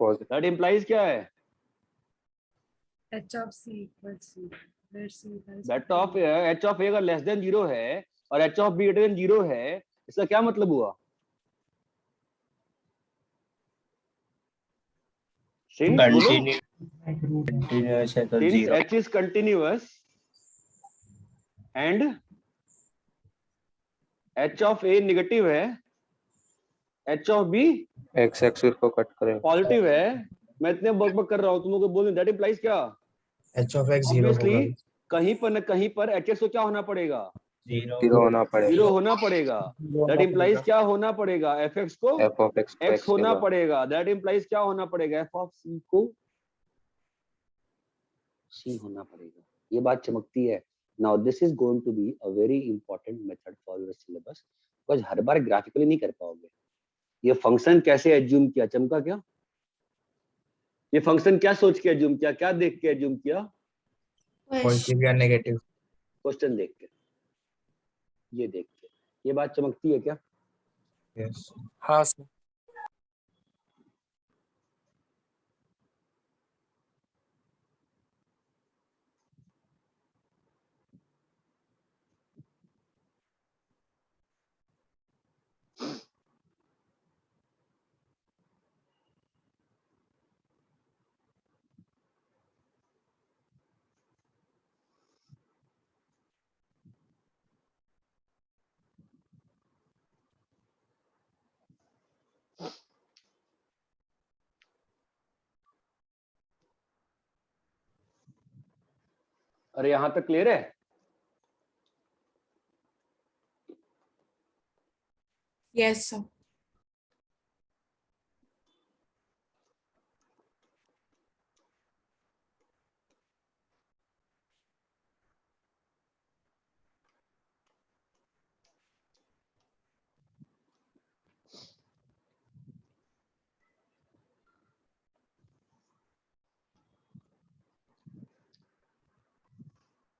पॉजिटिव। दैट इंप्लाइज क्या है? h of c equals c where c is that of h of a अगर less than 0 है और h of b greater then 0 है, इसका क्या मतलब हुआ? Since बोलो, कंटिन्यूअस है तो since zero. h is continuous and h of a negative है, h of b x axis को कट करें। पॉजिटिव है। मैं इतने बकबक कर रहा हूँ, तुम लोगों को बोल दैट इंप्लाइज क्या? h of x 0 ऑब्वियसली होगा। कहीं पर न कहीं पर hx को क्या होना पड़ेगा? जीरो होना पड़ेगा। 0 होना पड़ेगा। दैट इंप्लाइज क्या होना पड़ेगा? fx को एफ ऑफ एक्स को x होना पड़ेगा। दैट इंप्लाइज क्या होना पड़ेगा? f ऑफ c को c होना पड़ेगा। ये बात चमकती है। Now this is going to be a very important method for your syllabus, because हर बार ग्राफिकली नहीं कर पाओगे। ये फंक्शन कैसे एज्यूम किया? चमका क्या? ये फंक्शन क्या सोच के एज्यूम किया? क्या देख के एज्यूम किया? पॉजिटिव या नेगेटिव? क्वेश्चन देख के, ये देख के। ये बात चमकती है क्या? यस। हाँ सर। अरे यहां तक क्लियर है? Yes sir.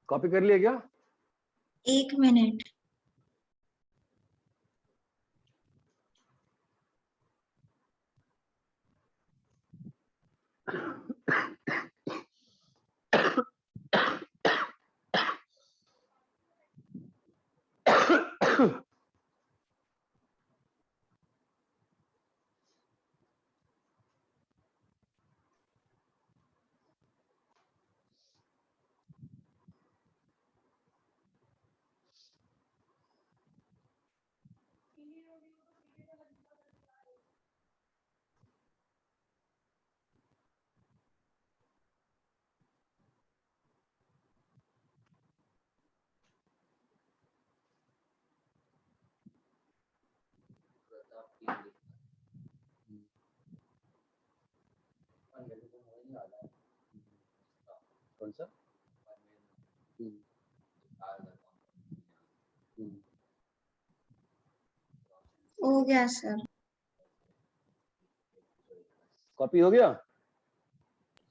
कॉपी कर लिया क्या? 1 minute. कौन सा? हो गया सर। कॉपी हो गया?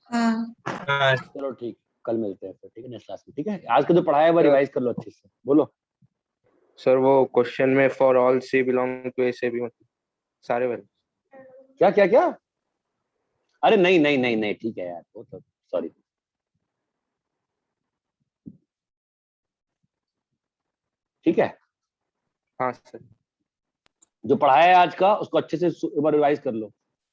हाँ। चलो ठीक, कल मिलते हैं फिर, ठीक है नेक्स्ट क्लास में। ठीक है, आज का जो पढ़ाया है वो रिवाइज कर लो अच्छे से। बोलो सर। वो क्वेश्चन में for all C belong to A से भी मतलब सारे वैल्यू। क्या क्या क्या? अरे नहीं नहीं नहीं नहीं, ठीक है यार, वो तो सॉरी। ठीक है, हाँ सर। जो पढ़ाया है आज का उसको अच्छे से एक बार रिवाइज कर लो।